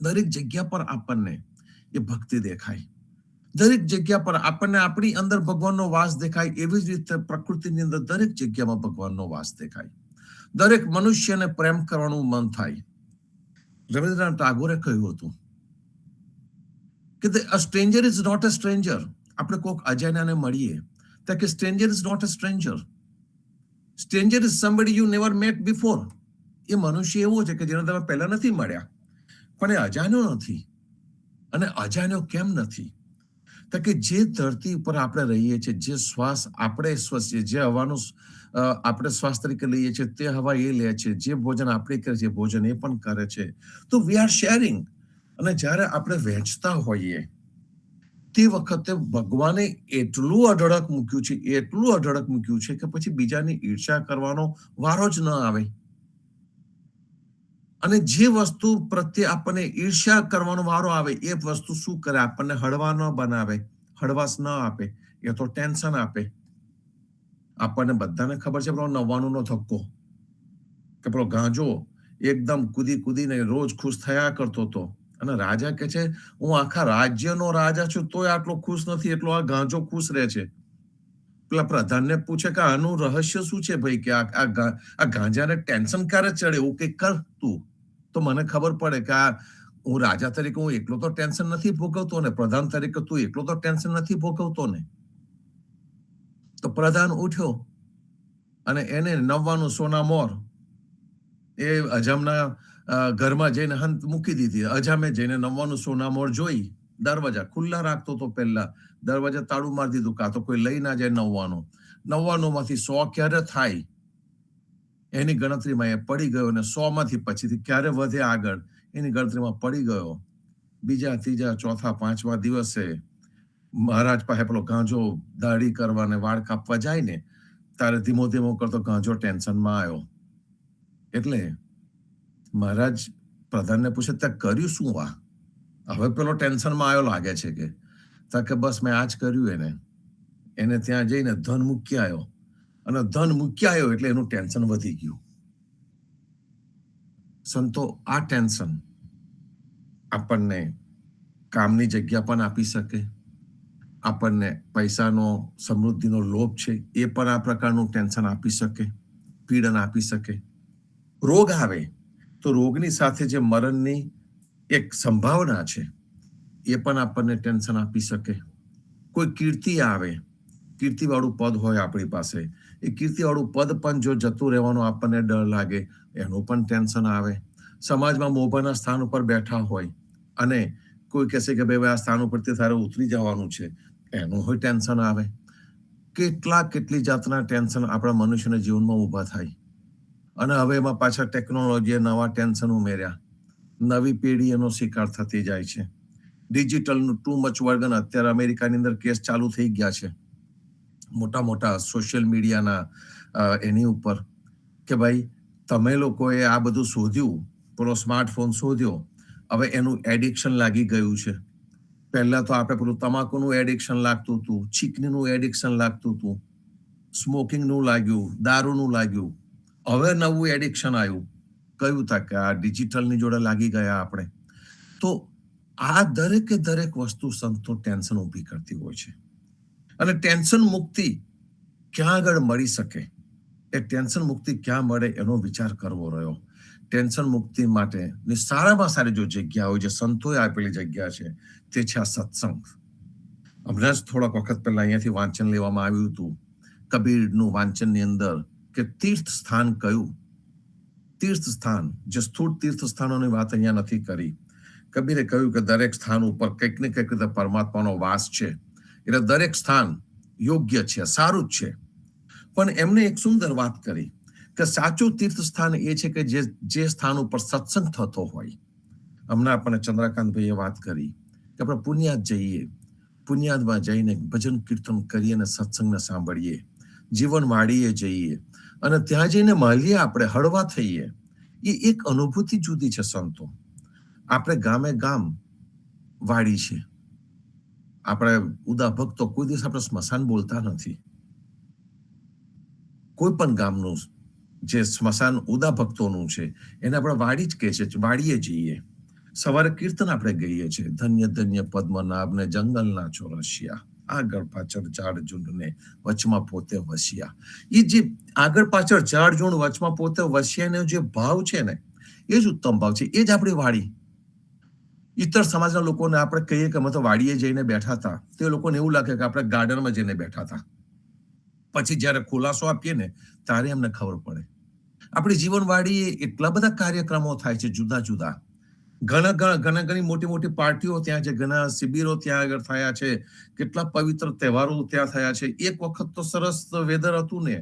દરેક જગ્યા પર આપણને એ ભક્તિ દેખાય. દરેક જગ્યા પર આપણને આપણી અંદર ભગવાનનો વાસ દેખાય. એવી જ રીતે પ્રકૃતિની અંદર દરેક જગ્યામાં ભગવાનનો વાસ દેખાય. દરેક મનુષ્યને પ્રેમ કરવાનું મન થાય. રવિન્દ્રનાથ ટાગોરે કહ્યું હતું કે a stranger is not a stranger. આપણે કોઈક અજાણ્યાને મળીએ તો કે stranger is not a stranger. Stranger is somebody you never met before. એ મનુષ્ય એવો છે કે જેને તમે પહેલા નથી મળ્યા, પણ એ અજાણ્યો નથી. અને અજાણ્યો કેમ નથી? તો કે જે ધરતી ઉપર આપણે રહીએ છીએ, જે શ્વાસ આપણે શ્વસીએ, જે હવાનું આપણે શ્વાસ તરીકે લઈએ છીએ, તે હવા એ લે છે, જે ભોજન આપણે કરીએ છીએ ભોજન એ પણ કરે છે. તો વી આર શેરિંગ. અને જ્યારે આપણે વહેંચતા હોઈએ તે વખતે ભગવાને એટલું અઢળક મૂક્યું છે કે પછી બીજાની ઈર્ષ્યા કરવાનો વારો જ ન આવે. અને જે વસ્તુ પ્રત્યે આપણને ઈર્ષ્યા કરવાનો વારો આવે એ વસ્તુ શું કરે? આપણને હળવા ન બનાવે, હળવાશ ન આપે, એ તો ટેન્શન આપે. આપણને બધાને ખબર છે પેલો 99 નો ધક્કો, કે પેલો ગાંજો એકદમ કૂદીને રોજ ખુશ થયા કરતો હતો. અને રાજા કે છે હું આખા રાજ્યનો રાજા છું તોય આટલો ખુશ નથી, એટલો આ ગાંજો ખુશ રહે છે. પેલા પ્રધાનને પૂછે કે આનું રહસ્ય શું છે ભાઈ, કે આ ગાંજાને ટેન્શન ક્યારે ચડે, એવું કંઈક કર તું તો મને ખબર પડે કે આ હું રાજા તરીકે હું એકલો તો ટેન્શન નથી ભોગવતો ને, પ્રધાન તરીકે તું એકલો તો ટેન્શન નથી ભોગવતો ને. તો પ્રધાન ઉઠ્યો અને એને 99 સોના મોર એ અજામના ઘરમાં જઈને હંત મૂકી દીધી. અજામે જઈને 99 સોના મોર જોઈ, દરવાજા ખુલ્લા રાખતો તો પહેલા, દરવાજા તાળું મારી દીધું, કાં તો કોઈ લઈ ના જાય 99 માંથી 100 ક્યારે થાય એની ગણતરીમાં એ પડી ગયો, અને 100 માંથી પછીથી ક્યારે વધે આગળ એની ગણતરીમાં પડી ગયો. બીજા, ત્રીજા, ચોથા, 5મા દિવસે મહારાજ પાસે પેલો ગાંજો દાઢી કરવાને વાળ કાપવા જાય ને તારે ધીમો કરતો ગાંજો ટેન્શનમાં આવ્યો. એટલે મહારાજ પ્રધાનને પૂછે ત્યાં કર્યું શું? હવે પેલો ટેન્શનમાં આવ્યો લાગે છે કે બસ મેં આ જ કર્યું. એને ત્યાં જઈને ધન મૂકી આવ્યો, અને ધન મૂકી આવ્યો એટલે એનું ટેન્શન વધી ગયું. સંતો આ ટેન્શન આપણને કામની જગ્યા પણ આપી શકે, આપણને પૈસાનો સમૃદ્ધિનો લોભ છે એ પણ આ પ્રકારનું ટેન્શન આપી શકે, પીડન આપી શકે. રોગ આવે તો રોગની સાથે જે મરણની એક સંભાવના છે એ પણ આપણને ટેન્શન આપી શકે. કોઈ કીર્તિ આવે, કીર્તિવાળું પદ હોય આપણી પાસે, એ કીર્તિવાળું પદ પણ જો જતું રહેવાનો આપણને ડર લાગે, એનું પણ ટેન્શન આવે. સમાજમાં મોભાના સ્થાન ઉપર બેઠા હોય અને કોઈ કહેશે કે ભાઈ આ સ્થાન ઉપરથી તારે ઉતરી જવાનું છે, એનું હોય ટેન્શન આવે. કેટલી જાતના ટેન્શન આપણા મનુષ્યના જીવનમાં ઊભા થાય. અને હવે એમાં પાછા ટેકનોલોજીએ નવા ટેન્શન ઉમેર્યા. નવી પેઢી એનો શિકાર થતી જાય છે. ડિજિટલનું ટુ મચ વર્ગન અત્યારે અમેરિકાની અંદર કેસ ચાલુ થઈ ગયા છે મોટા સોશિયલ મીડિયાના એની ઉપર કે ભાઈ તમે લોકોએ આ બધું શોધ્યું, પેલો સ્માર્ટફોન શોધ્યો, હવે એનું એડિક્શન લાગી ગયું છે. પહેલા તો આપણે પેલું તમાકુનું એડિક્શન લાગતું હતું, ચીકણીનું એડિક્શન લાગતું હતું, સ્મોકિંગનું લાગ્યું, દારૂનું લાગ્યું. હવે નવું એડિક્શન આવ્યું. કયું તા કે આ ડિજિટલની જોડે લાગી ગયા આપણે. તો આ દરેક વસ્તુ સંતો ટેન્શન ઊભી કરતી હોય છે. અને ટેન્શન મુક્તિ ક્યાં આગળ મળી શકે, એ ટેન્શન મુક્તિ ક્યાં મળે એનો વિચાર કરવો રહ્યો. ટેન્શન મુક્તિ માટે સારામાં સારી જો જગ્યા હોય, જે સંતોએ આપેલી જગ્યા છે, તે છે આ સત્સંગ. હમણાં જ થોડાક વખત પહેલા અહીંયાથી વાંચન લેવામાં આવ્યું હતું કબીરનું વાંચનની અંદર કે તીર્થ સ્થાન કયું. તીર્થ સ્થાન, જે સ્થૂળ તીર્થ સ્થાનોની વાત અહીંયા નથી કરી. કબીરે કહ્યું કે દરેક સ્થાન ઉપર કંઈક ને કંઈક રીતે પરમાત્માનો વાસ છે, એટલે દરેક સ્થાન યોગ્ય છે, સારું જ છે. પણ એમને એક સુંદર વાત કરી કે સાચું તીર્થ સ્થાન એ છે કે જે સ્થાન ઉપર સત્સંગ થતો હોય. હમણાં આપણને ચંદ્રકાંતભાઈએ વાત કરી કે આપણે પુણ્યાદ જઈએ, પુણ્યાદમાં જઈને ભજન કીર્તન કરીએ અને સત્સંગને સાંભળીએ, જીવન વાળીએ જઈએ અને ત્યાં જઈને મળીએ, આપણે હળવા થઈએ. એ એક અનુભૂતિ જુદી છે સંતો. આપણે ગામે ગામ વાડી છે, આપણે ઉદા ભક્તો કોઈ દિવસ આપણે સ્મશાન બોલતા નથી. કોઈ પણ ગામનું જે સ્મશાન ઉદા ભક્તોનું છે એને આપણે વાડી જ કહે છે, વાડીએ જઈએ. સવારે કીર્તન આપણે ગઈએ છીએ, ધન્ય ધન્ય પદ્મનાભ ને જંગલના ચોરસિયા, આગળ પાછળ ઝાડ ઝુંડને વચમાં પોતે વસ્યા. એ જે આગળ પાછળ ઝાડ ઝુંડ વચમાં પોતે વસ્યાનો જે ભાવ છે ને, એ જ ઉત્તમ ભાવ છે. એ જ આપણી વાડી. ઇતર સમાજના લોકોને આપણે કહીએ કે અમે તો વાડીએ જઈને બેઠા હતા, તે લોકોને એવું લાગે કે આપણે ગાર્ડનમાં જઈને બેઠા હતા. પછી જયારે ખુલાસો આપીએ ને ત્યારે એમને ખબર પડે. આપણી જીવનવાડીએ એટલા બધા કાર્યક્રમો થાય છે જુદા જુદા. ઘણી મોટી પાર્ટીઓ ત્યાં છે, ઘણા શિબિરો ત્યાં આગળ થયા છે, કેટલા પવિત્ર તહેવારો ત્યાં થયા છે. એક વખત તો સરસ વેધર હતું ને,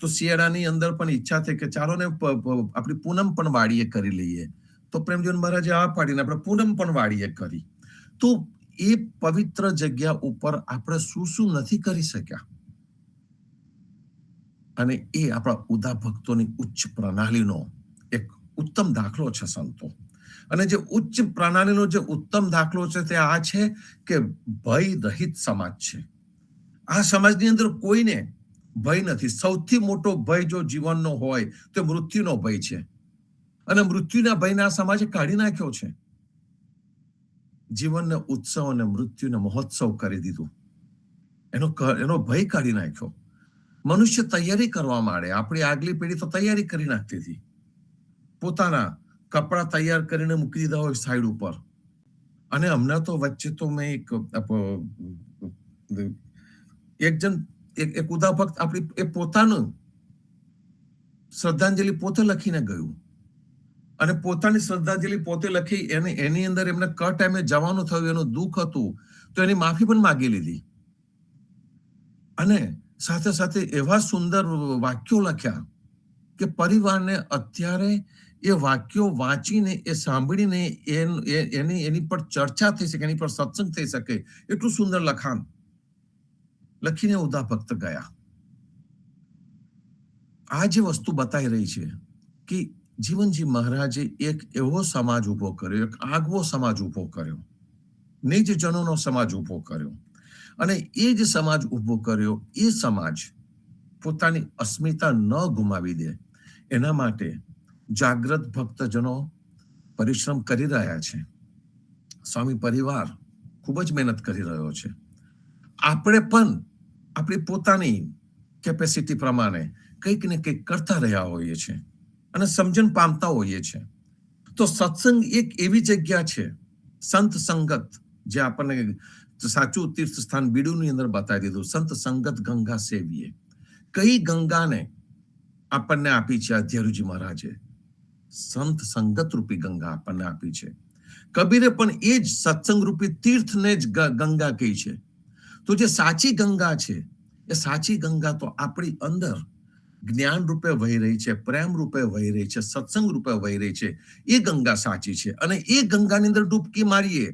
તો શિયાળાની અંદર પણ ઈચ્છા થઈ કે ચાલો ને આપણી પૂનમ પણ વાડીએ કરી લઈએ. તો પ્રેમજીવન મહારાજે આ પાડીને આપણે પૂનમ પણ વાડીએ કરી. તો એ પવિત્ર જગ્યા ઉપર આપણે શું નથી કરી શક્યા. અને એ આપણા ઉદા ભક્તોની ઉચ્ચ પ્રણાલીનો એક ઉત્તમ દાખલો છે સંતો. અને જે ઉચ્ચ પ્રણાલીનો જે ઉત્તમ દાખલો છે તે આ છે કે ભય રહિત સમાજ છે. આ સમાજની અંદર કોઈને ભય નથી. સૌથી મોટો ભય જો જીવનનો હોય તો મૃત્યુનો ભય છે. અને મૃત્યુના ભયને આ સમાજે કાઢી નાખ્યો છે. જીવનને ઉત્સવ અને મૃત્યુને મહોત્સવ કરી દીધું. એનો ભય કાઢી નાખ્યો. મનુષ્ય તૈયારી કરવા માંડે. આપણી આગલી પેઢી તો તૈયારી કરી નાખતી હતી. પોતાના કપડા તૈયાર કરીને મૂકી દીધા હોય સાઈડ ઉપર. અને હમણાં તો વચ્ચે તો મેં એક ઉદા ભક્ત આપણી એ પોતાનું શ્રદ્ધાંજલિ પોતે લખીને ગયું. અને પોતાની શ્રદ્ધાંજલિ પોતે લખી એની અંદર એમને ક ટાઈમે જવાનું થયું, એનું દુઃખ હતું, તો એની માફી પણ માગી લીધી. અને સાથે સાથે એવા સુંદર વાક્યો લખ્યા કે પરિવારને અત્યારે એ વાક્યો વાંચીને, એ સાંભળીને એની પર ચર્ચા થઈ શકે, એની પર સત્સંગ થઈ શકે, એટલું સુંદર લખાણ લખીને ઉદા ભક્ત ગયા. આ જે વસ્તુ બતાવી રહી છે કે જીવનજી મહારાજે એક એવો સમાજ ઉભો કર્યો, એક આગવો સમાજ ઉભો કર્યો, નિજજનોનો સમાજ ઉભો કર્યો. અને એ જ સમાજ ઉભો કર્યો, એ સમાજ પોતાની અસ્મિતા ન ગુમાવી દે એના માટે જાગ્રત ભક્તજનો પરિશ્રમ કરી રહ્યા છે. સ્વામી પરિવાર ખૂબ જ મહેનત કરી રહ્યો છે. આપણે પણ આપણી પોતાની કેપેસિટી પ્રમાણે કંઈક ને કંઈક કરતા રહ્યા હોઈએ છીએ અને સમજણ પામતા હોઈએ છીએ. તો સત્સંગ એક એવી જગ્યા છે, સંત સંગત, જે આપણને સાચું તીર્થ સ્થાન બીડુની અંદર બતાવી દીધું. સંત સંગત ગંગા સેવીએ. કઈ ગંગાને આપણને આપી છે અધ્યરુજી મહારાજે? સંત સંગત રૂપી ગંગા આપણને આપી છે. કબીરે પણ એ જ સત્સંગ રૂપી તીર્થને જ ગંગા કહી છે. તો જે સાચી ગંગા છે, એ સાચી ગંગા તો આપણી અંદર જ્ઞાન રૂપે વહી રહી છે, પ્રેમ રૂપે વહી રહી છે, સત્સંગ રૂપે વહી રહી છે. એ ગંગા સાચી છે. અને એ ગંગાની અંદર ડૂબકી મારીએ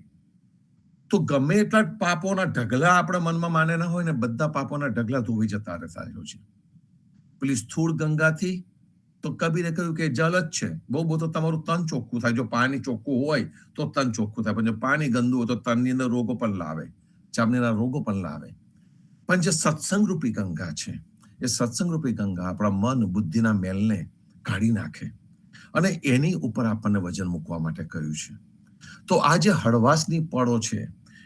તો ગમે એટલા પાપોના ઢગલા આપણા મનમાં માનેલા હોય ને, બધા પાપોના ઢગલા ધોઈ જતા રહેતા છે. પેલી સ્થૂળ ગંગાથી તો કબીરે કહ્યું કે જલ જ છે. બહુ તો તમારું તન ચોખ્ખું થાય. જો પાણી ચોખ્ખું હોય તો તન ચોખ્ખું થાય, પણ જો પાણી ગંદુ હોય તો તનની અંદર રોગો પણ લાવે, ચામડીના રોગો પણ લાવે. પણ જે સત્સંગ રૂપી ગંગા છે, એ સત્સંગ રૂપી ગંગા આપણા મન બુદ્ધિના મેલને કાઢી નાખે અને એની ઉપર આપણને વજન મૂકવા માટે કહ્યું છે. તો આ જે હળવાશની પળો છે,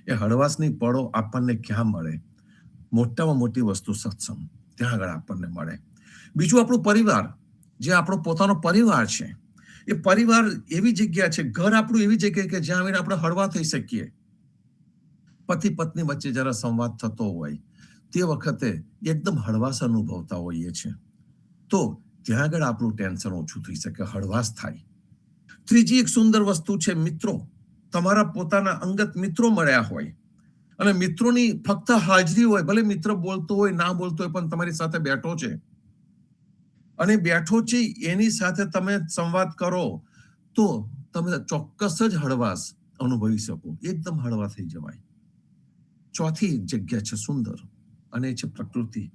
એ હળવાશની પળો આપણને ક્યાં મળે? મોટામાં મોટી વસ્તુ સત્સંગ, ત્યાં આગળ આપણને મળે. બીજું આપણું પરિવાર, જે આપણો પોતાનો પરિવાર છે, એ પરિવાર એવી જગ્યા છે, ઘર આપણું એવી જગ્યા કે જ્યાં આવીને આપણે હળવા થઈ શકીએ. પતિ પત્ની વચ્ચે જરા સંવાદ થતો હોય તે વખતે એકદમ હળવાશ અનુભવતા હોઈએ છે. તો ત્યાં આગળ આપણું ટેન્શન ઓછું થઈ શકે, હળવાશ થાય. ત્રીજી એક સુંદર વસ્તુ છે મિત્રો. તમારા પોતાના અંગત મિત્રો મળ્યા હોય અને મિત્રોની ફક્ત હાજરી હોય, ભલે મિત્ર બોલતો હોય ના બોલતો હોય, પણ તમારી સાથે બેઠો છે અને બેઠો છે, એની સાથે તમે સંવાદ કરો તો તમે ચોક્કસ જ હળવાશ અનુભવી શકો, એકદમ હળવા થઈ જવાય. ચોથી જગ્યા છે સુંદર, અને એ છે પ્રકૃતિ.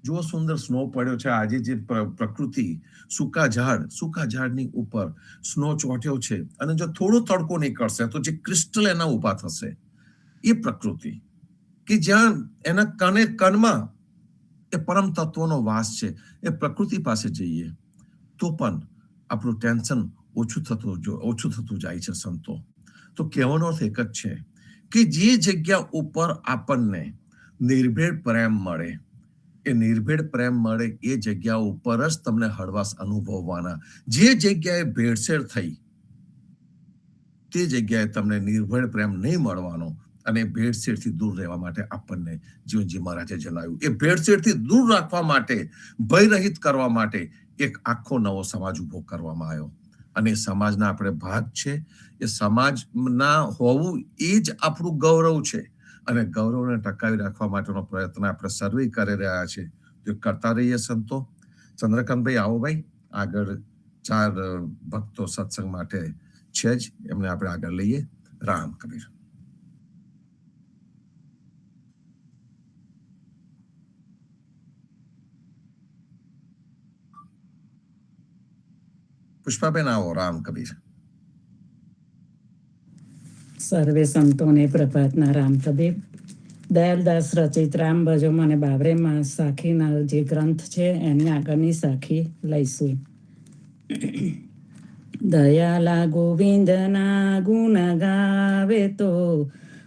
જો સુંદર સ્નો પડ્યો છે આજે, જે પ્રકૃતિ, સૂકા ઝાડની ઉપર સ્નો ચોંટ્યો છે, અને જો થોડો તડકો નીકળશે તો જે ક્રિસ્ટલ એના ઉભા થશે, એ પ્રકૃતિ કે જ્યાં એના કણમાં એ પરમ તત્વનો વાસ છે. એ પ્રકૃતિ પાસે જઈએ તો પણ આપણું ટેન્શન ઓછું થતું જાય છે સંતો. તો કહેવાનો અર્થ એક જ છે કે જે જગ્યા ઉપર આપણને નિર્ભેળ પ્રેમ મળે, એ નિર્ભેળ પ્રેમ મળે, એ જગ્યા ઉપર જ તમને હળવાશ અનુભવવાના. જે જગ્યાએ ભેળસેળ થઈ તે જગ્યાએ તમને નિર્ભેળ પ્રેમ નહીં મળવાનો. અને ભેળસેળથી દૂર રહેવા માટે આપણને જીવનજી મહારાજે જણાવ્યું. એ ભેળસેળથી દૂર રાખવા માટે, ભયરહિત કરવા માટે એક આખો નવો સમાજ ઉભો કરવામાં આવ્યો. અને સમાજના આપણે ભાગ છે. એ સમાજના હોવું એ જ આપણું ગૌરવ છે. અને ગૌરવને ટકાવી રાખવા માટેનો પ્રયત્ન આપણે સર્વે કરી રહ્યા છે. તો કરતા રહીએ સંતો. ચંદ્રકાંતભાઈ આવો ભાઈ, આગળ 4 ભક્તો સત્સંગ માટે છે જ, એમને આપણે આગળ લઈએ. રામ કબીર. પુષ્પાબેન આવો. રામ કબીર. સર્વે સંતોને પ્રભાતના. રામ કબીર. દયાલદાસ રચિત રામ ભજો મને બાવરેમાં સાખીના જે ગ્રંથ છે એની આગળની સાખી લઈશું. દયાલા ગોવિંદના ગુણ ગાવે તો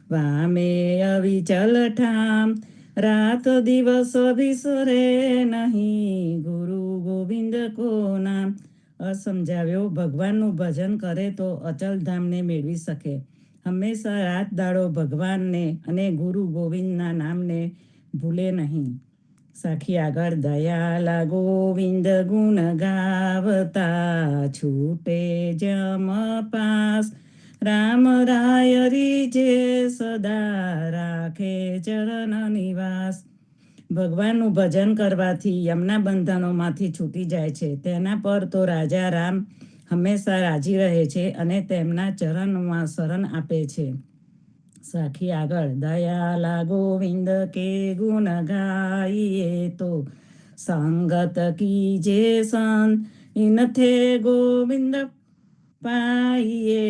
વામે અવિચલ ઠામ, રાત દિવસ વિસરે નહીં ગુરુ ગોવિંદ કો નામ. અસમજાવ્યો ભગવાનનું ભજન કરે તો અચલ ધામને મેળવી શકે. હંમેશા રાત દાડો ભગવાનને અને ગુરુ ગોવિંદના નામને ભૂલે નહીં. સાખી આગળ. દયાલા ગોવિંદ ગુણ ગાવતા છૂટે જમ પાસ, રામ રાય રીજે સદા રાખે ચરણ નિવાસ. ભગવાનનું ભજન કરવાથી યમના બંધનોમાંથી છૂટી જાય છે. તેના પર તો રાજા રામ હંમેશા રાજી રહે છે અને તેમના ચરણમાં શરણ આપે છે. સાખી આગળ. દયાલા ગોવિંદ કે ગુણ ગાઈએ તો સંગત કીજે સંત, ઇનથે ગોવિંદ પાઈએ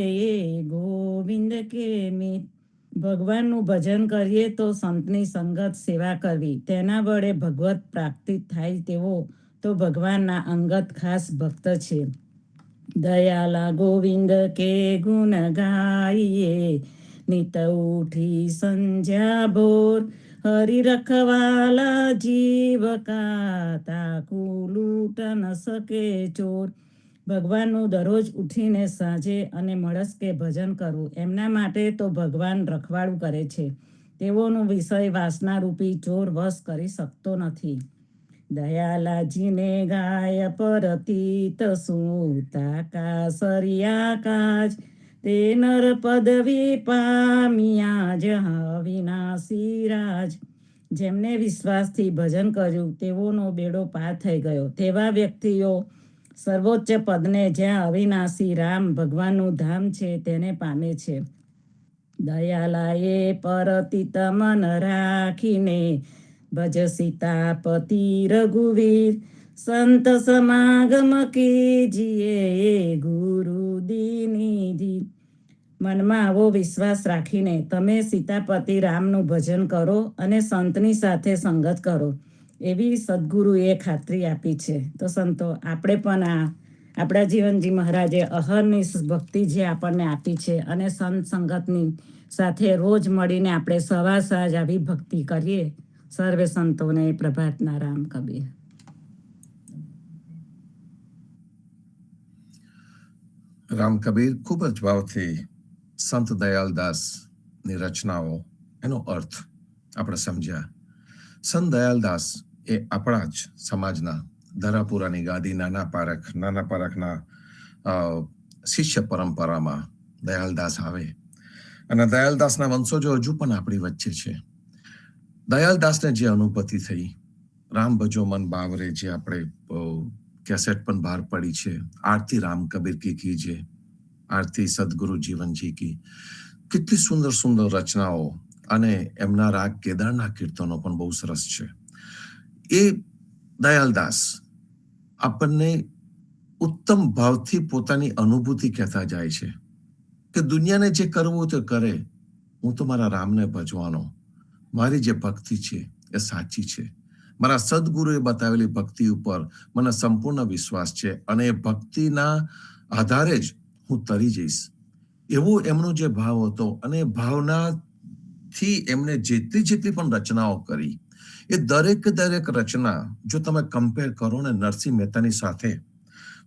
ગોવિંદ કે મિત. ભગવાનનું ભજન કરીએ તો સંતની સંગત સેવા કરવી, તેના વડે ભગવત પ્રાપ્તિ થાય તેવો તો ભગવાનના અંગત ખાસ ભક્ત છે. દયાલા ગોવિંદ કે ગુણ ગાઈએ નિત ઉઠી સંજ્યા ભોર, હરિ રખવાલા જીવ કા તાકુ લૂટ ન શકે ચોર. ભગવાનનું દરરોજ ઉઠીને સાંજે અને મળસ્કે ભજન કરવું, એમના માટે તો ભગવાન રખવાડું કરે છે. તેઓનો વિષય વાસનારૂપી ચોર વશ કરી શકતો નથી. દયાલાજીને ગાય પરતીત સૂતા કાસરિયા કાજ, તે નર પદવી પામ્યા જહ વિનાશી રાજ. જેમને વિશ્વાસથી ભજન કર્યું તેઓનો બેડો પાર થઈ ગયો. તેવા વ્યક્તિઓ સર્વોચ્ચ પદને, જ્યાં અવિનાશી રામ ભગવાનનું ધામ છે, તેને પામે છે. દયાલાએ પરતિત મન રાખીને ભજ સીતાપતિ રઘુવીર, સંત સમાગમ કીજીએ ગુરુ દીનિધિ. મનમાં આવો વિશ્વાસ રાખીને તમે સીતાપતિ રામનું ભજન કરો અને સંતની સાથે સંગત કરો, એવી સદગુરુએ ખાતરી આપી છે. તો સંતો, આપણે પણ આપણા જીવનજી મહારાજે અહર્નિશ ભક્તિ જે આપણને આપી છે, અને સંત સંગતની સાથે રોજ મળીને આપણે સવાર સાંજ આવી ભક્તિ કરીએ. સર્વે સંતોને પ્રભાતના રામ કબીર. રામ કબીર ખૂબ જ ભાવથી સંત દયાલદાસની રચનાઓ, એનો અર્થ આપણે સમજ્યા. સંત દયાલદાસ એ આપણા જ સમાજના ધરાપુરાની ગાદી નાના પારખના શિષ્ય પરંપરામાં દયાલદાસ આવે, અને દયાલદાસના વંશજો હજુ પણ આપણી વચ્ચે છે. દયાલદાસને જે અનુભૂતિ થઈ, રામ ભજો મન બાવરે, જે આપણે કેસેટ પણ બહાર પડી છે, આરતી રામ કબીર કી કીજે, આરતી સદગુરુ જીવનજી કી, કેટલી સુંદર સુંદર રચનાઓ, અને એમના રાગ કેદારના કીર્તનો પણ બહુ સરસ છે. એ દયાલદાસ આપણને ઉત્તમ ભાવથી પોતાની અનુભૂતિ કહેતા જાય છે કે દુનિયાને જે કરવું તે કરે, હું તો મારા રામને ભજવાનો, મારી જે ભક્તિ છે એ સાચી છે, મારા સદગુરુએ બતાવેલી ભક્તિ ઉપર મને સંપૂર્ણ વિશ્વાસ છે, અને એ ભક્તિના આધારે જ હું તરી જઈશ. એવો એમનો જે ભાવ હતો, અને ભાવનાથી એમને જેટલી પણ રચનાઓ કરી, એ દરેક રચના જો તમે કમ્પેર કરો ને નરસિંહ મહેતાની સાથે,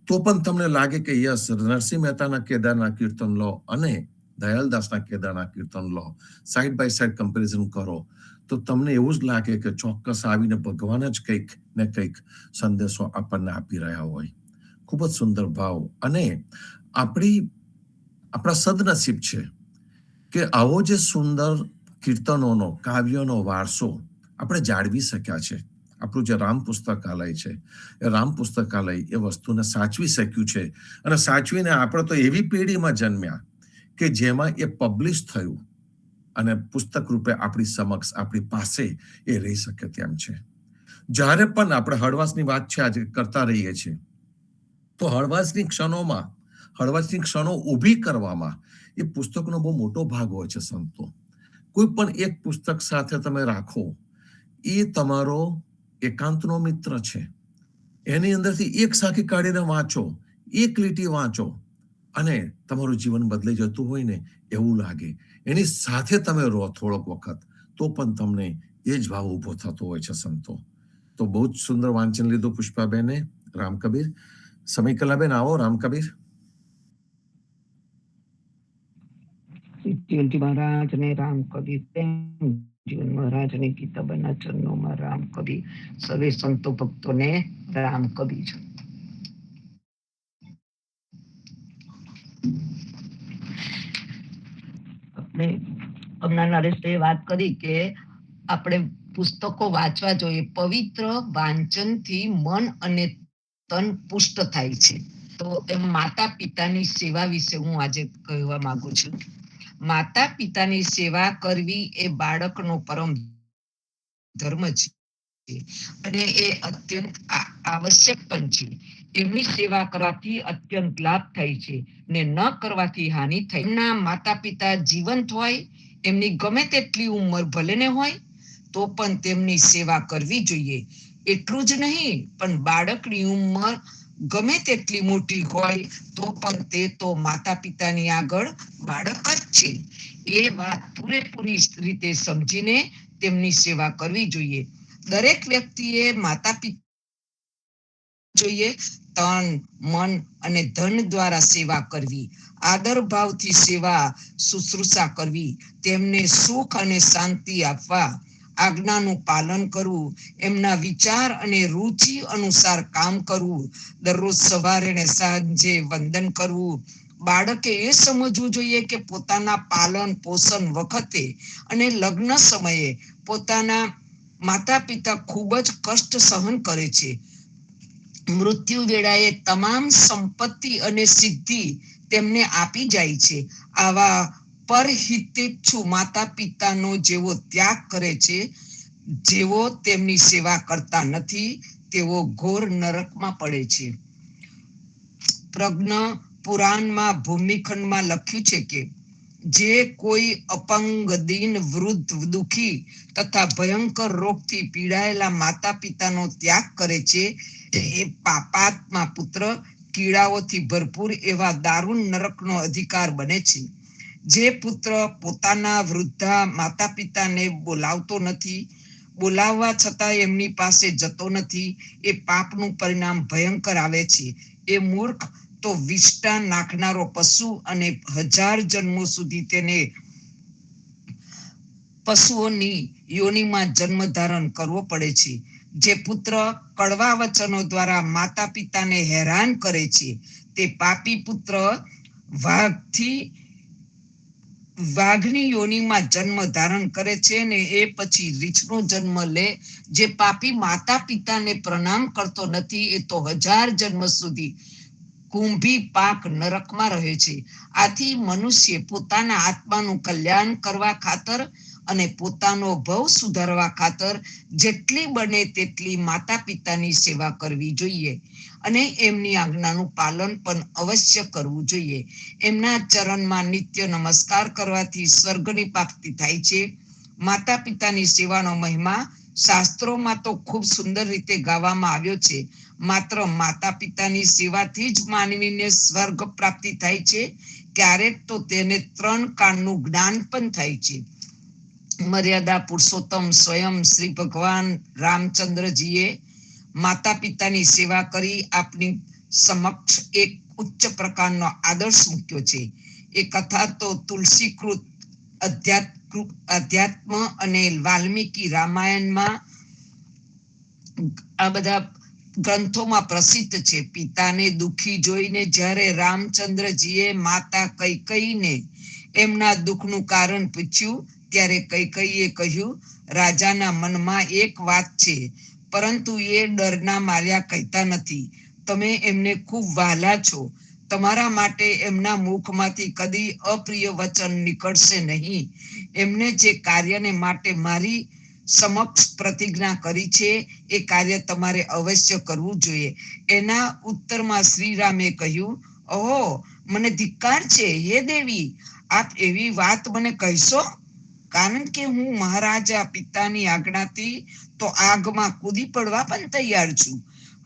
તો પણ તમને લાગે કે યસ, નરસિંહ મહેતાના કેદારના કીર્તન લો અને દયાલદાસના કેદારના કીર્તન લો, સાઈડ બાય સાઈડ કમ્પેરિઝન કરો, તો તમને એવું જ લાગે કે ચોક્કસ આવીને ભગવાન જ કંઈક ને કંઈક સંદેશો આપણને આપી રહ્યા હોય. ખૂબ જ સુંદર ભાવ, અને આપણા સદનસીબ છે કે આવો જે સુંદર કીર્તનોનો, કાવ્યોનો વારસો આપણે જાળવી શક્યા છે. આપણું જે રામ પુસ્તકાલય છે, એ રામ પુસ્તકાલય એ વસ્તુને સાચવી શક્યું છે, અને સાચવીને આપણે તો એવી પેઢીમાં જન્મ્યા કે જેમાં એ પબ્લિશ થયું અને પુસ્તક રૂપે આપણી સમક્ષ, આપણી પાસે એ રહી શકે તેમ છે. જ્યારે પણ આપણે હળવાશની વાત છે આજે કરતા રહીએ છીએ, તો હળવાશની ક્ષણો ઊભી કરવામાં એ પુસ્તકનો બહુ મોટો ભાગ હોય છે. સંતો, કોઈ પણ એક પુસ્તક સાથે તમે રાખો, એ તમારો એકાંતનો મિત્ર છે. એની અંદરથી એક સાખી કાઢીને વાંચો, એક લીટી વાંચો, અને તમારું જીવન બદલાઈ જતું હોય ને એવું લાગે. એની સાથે તમે રહો થોડોક વખત, તો પણ તમને એ જ ભાવ ઉભો થતો હોય છે. સંતો, તો બહુ જ સુંદર વાંચન લીધું પુષ્પાબેને. રામ કબીર. સમય કલાબેન, આવો. રામ કબીર. મહારાજને રામ કબીર, જીવન મહારાજને ગીતાબેનના ચરણોમાં રામ કબીર, સર્વે સંતો ભક્તોને રામ કબીર. આપણે હમણાં નરેશભાઈ વાત કરી કે આપણે પુસ્તકો વાંચવા જોઈએ. પવિત્ર વાંચનથી મન અને તન પુષ્ટ થાય છે. તો એમ માતા પિતાની સેવા વિશે હું આજે કહેવા માંગુ છું. માતા પિતાની સેવા કરવી એ બાળકનો પરમ ધર્મ છે, અને એ અત્યંત આવશ્યક પણ છે. એમની સેવા કરવાથી અત્યંત લાભ થાય છે, ને ન કરવાથી હાનિ થાય. એમના માતા પિતા જીવંત હોય, એમની ગમે તેટલી ઉંમર ભલે ને હોય, તો પણ તેમની સેવા કરવી જોઈએ. એટલું જ નહીં, પણ બાળકની ઉંમર ગમે તેટલી મોટી હોય તો પણ તે તો માતા પિતાની આગળ બાળક જ છે. એ વાત પૂરેપૂરી રીતે સમજીને તેમની સેવા કરવી જોઈએ. દરેક વ્યક્તિએ માતા પિતા જોઈએ, તન, મન અને ધન દ્વારા સેવા કરવી, આદર ભાવથી સેવા શુશ્રૂષા કરવી, તેમને સુખ અને શાંતિ આપવા, આજ્ઞાનું પાલન કરવું, એમના વિચાર અને રુચિ અનુસાર કામ કરવું, દરરોજ સવારે અને સાંજે વંદન કરવું. બાળકે એ સમજવું જોઈએ કે પોતાના પાલન પોષણ વખતે અને લગ્ન સમયે પોતાના માતા પિતા ખૂબ જ કષ્ટ સહન કરે છે. મૃત્યુ વેળાએ તમામ સંપત્તિ અને સિદ્ધિ તેમને આપી જાય છે. આવા પરહિતેચ્છુ માતા પિતાનો જેવો ત્યાગ કરે છે, જેવો તેમની સેવા કરતા નથી, તેવો ઘોર નરકમાં પડે છે. પ્રજ્ઞ પુરાણમાં ભૂમિખંડમાં લખ્યું છે કે જે કોઈ અપંગ, દીન, વૃદ્ધ, દુઃખી તથા ભયંકર રોગથી પીડાયેલા માતા પિતાનો ત્યાગ કરે છે, એ પાપાત્મા પુત્ર કીડાઓથી ભરપૂર એવા દારૂણ નરકનો અધિકાર બને છે. જે પુત્ર પોતાના વૃદ્ધા માતા પિતાને બોલાવતો નથી, બોલાવવા છતાં એમની પાસે જતો નથી, એ પાપનું પરિણામ ભયંકર આવે છે. એ મૂર્ખ તો વિષ્ટા નાખનારો પશુ અને 1000 જન્મો સુધી તેને પશુઓની યોનિમાં જન્મ ધારણ કરવો પડે છે. જે પુત્ર કડવા વચનો દ્વારા માતા પિતાને હેરાન કરે છે, તે પાપી પુત્ર વાઘની યોનિમાં જન્મ ધારણ કરે છે ને એ પછી રીછનો જન્મ લે. જે પાપી માતા પિતાને પ્રણામ કરતો નથી, એ તો 1000 જન્મ સુધી કુંભી પાક નરકમાં રહે છે. આથી મનુષ્ય પોતાના આત્માનું કલ્યાણ કરવા ખાતર અને પોતાનો ભવ સુધારવા ખાતર જેટલી બને તેટલી માતા પિતાની સેવા કરવી જોઈએ અને એમની આજ્ઞાનું પાલન પણ અવશ્ય કરવું જોઈએ. એમના ચરણમાં નિત્ય નમસ્કાર કરવાથી સ્વર્ગની પ્રાપ્તિ થાય છે. માતા પિતાની સેવાનો મહિમા શાસ્ત્રોમાં તો ખૂબ સુંદર રીતે ગાવામાં આવ્યો છે. માત્ર માતા પિતાની સેવાથી જ માનવીને સ્વર્ગ પ્રાપ્તિ થાય છે. ક્યારેક તો તેને 3 કાળનું જ્ઞાન પણ થાય છે. મર્યાદા પુરુષોત્તમ સ્વયં શ્રી ભગવાન રામચંદ્રજીએ માતા પિતાની સેવા કરી આપની સમક્ષ એક ઉચ્ચ પ્રકારનો આદર્શ મૂક્યો છે. એ કથા તો તુલસીકૃત અધ્યાત્મ અને વાલ્મીકી રામાયણમાં આ બધા ગ્રંથોમાં પ્રસિદ્ધ છે. પિતાને દુઃખી જોઈને જ્યારે રામચંદ્રજીએ માતા કૈકેયીને એમના દુઃખનું કારણ પૂછ્યું, ત્યારે કૈકેયીએ કહ્યું, રાજાના મનમાં એક વાત છે, પરંતુ એ ડરના માર્યા કહેતા નથી. તમે એમને ખૂબ વહાલા છો. તમારા માટે એમના મુખમાંથી કદી અપ્રિય વચન નીકળશે નહીં. એમને જે કાર્યને માટે મારી સમક્ષ પ્રતિજ્ઞા કરી છે, એ કાર્ય તમારે અવશ્ય કરવું જોઈએ. એના ઉત્તરમાં શ્રી રામે કહ્યું, ઓહો, મને ધિક્કાર છે. હે દેવી, આપ એવી વાત મને કહેશો? કારણ કે હું મહારાજા પિતાની આજ્ઞાથી તો આગમાં કૂદી પડવા પણ તૈયાર છું.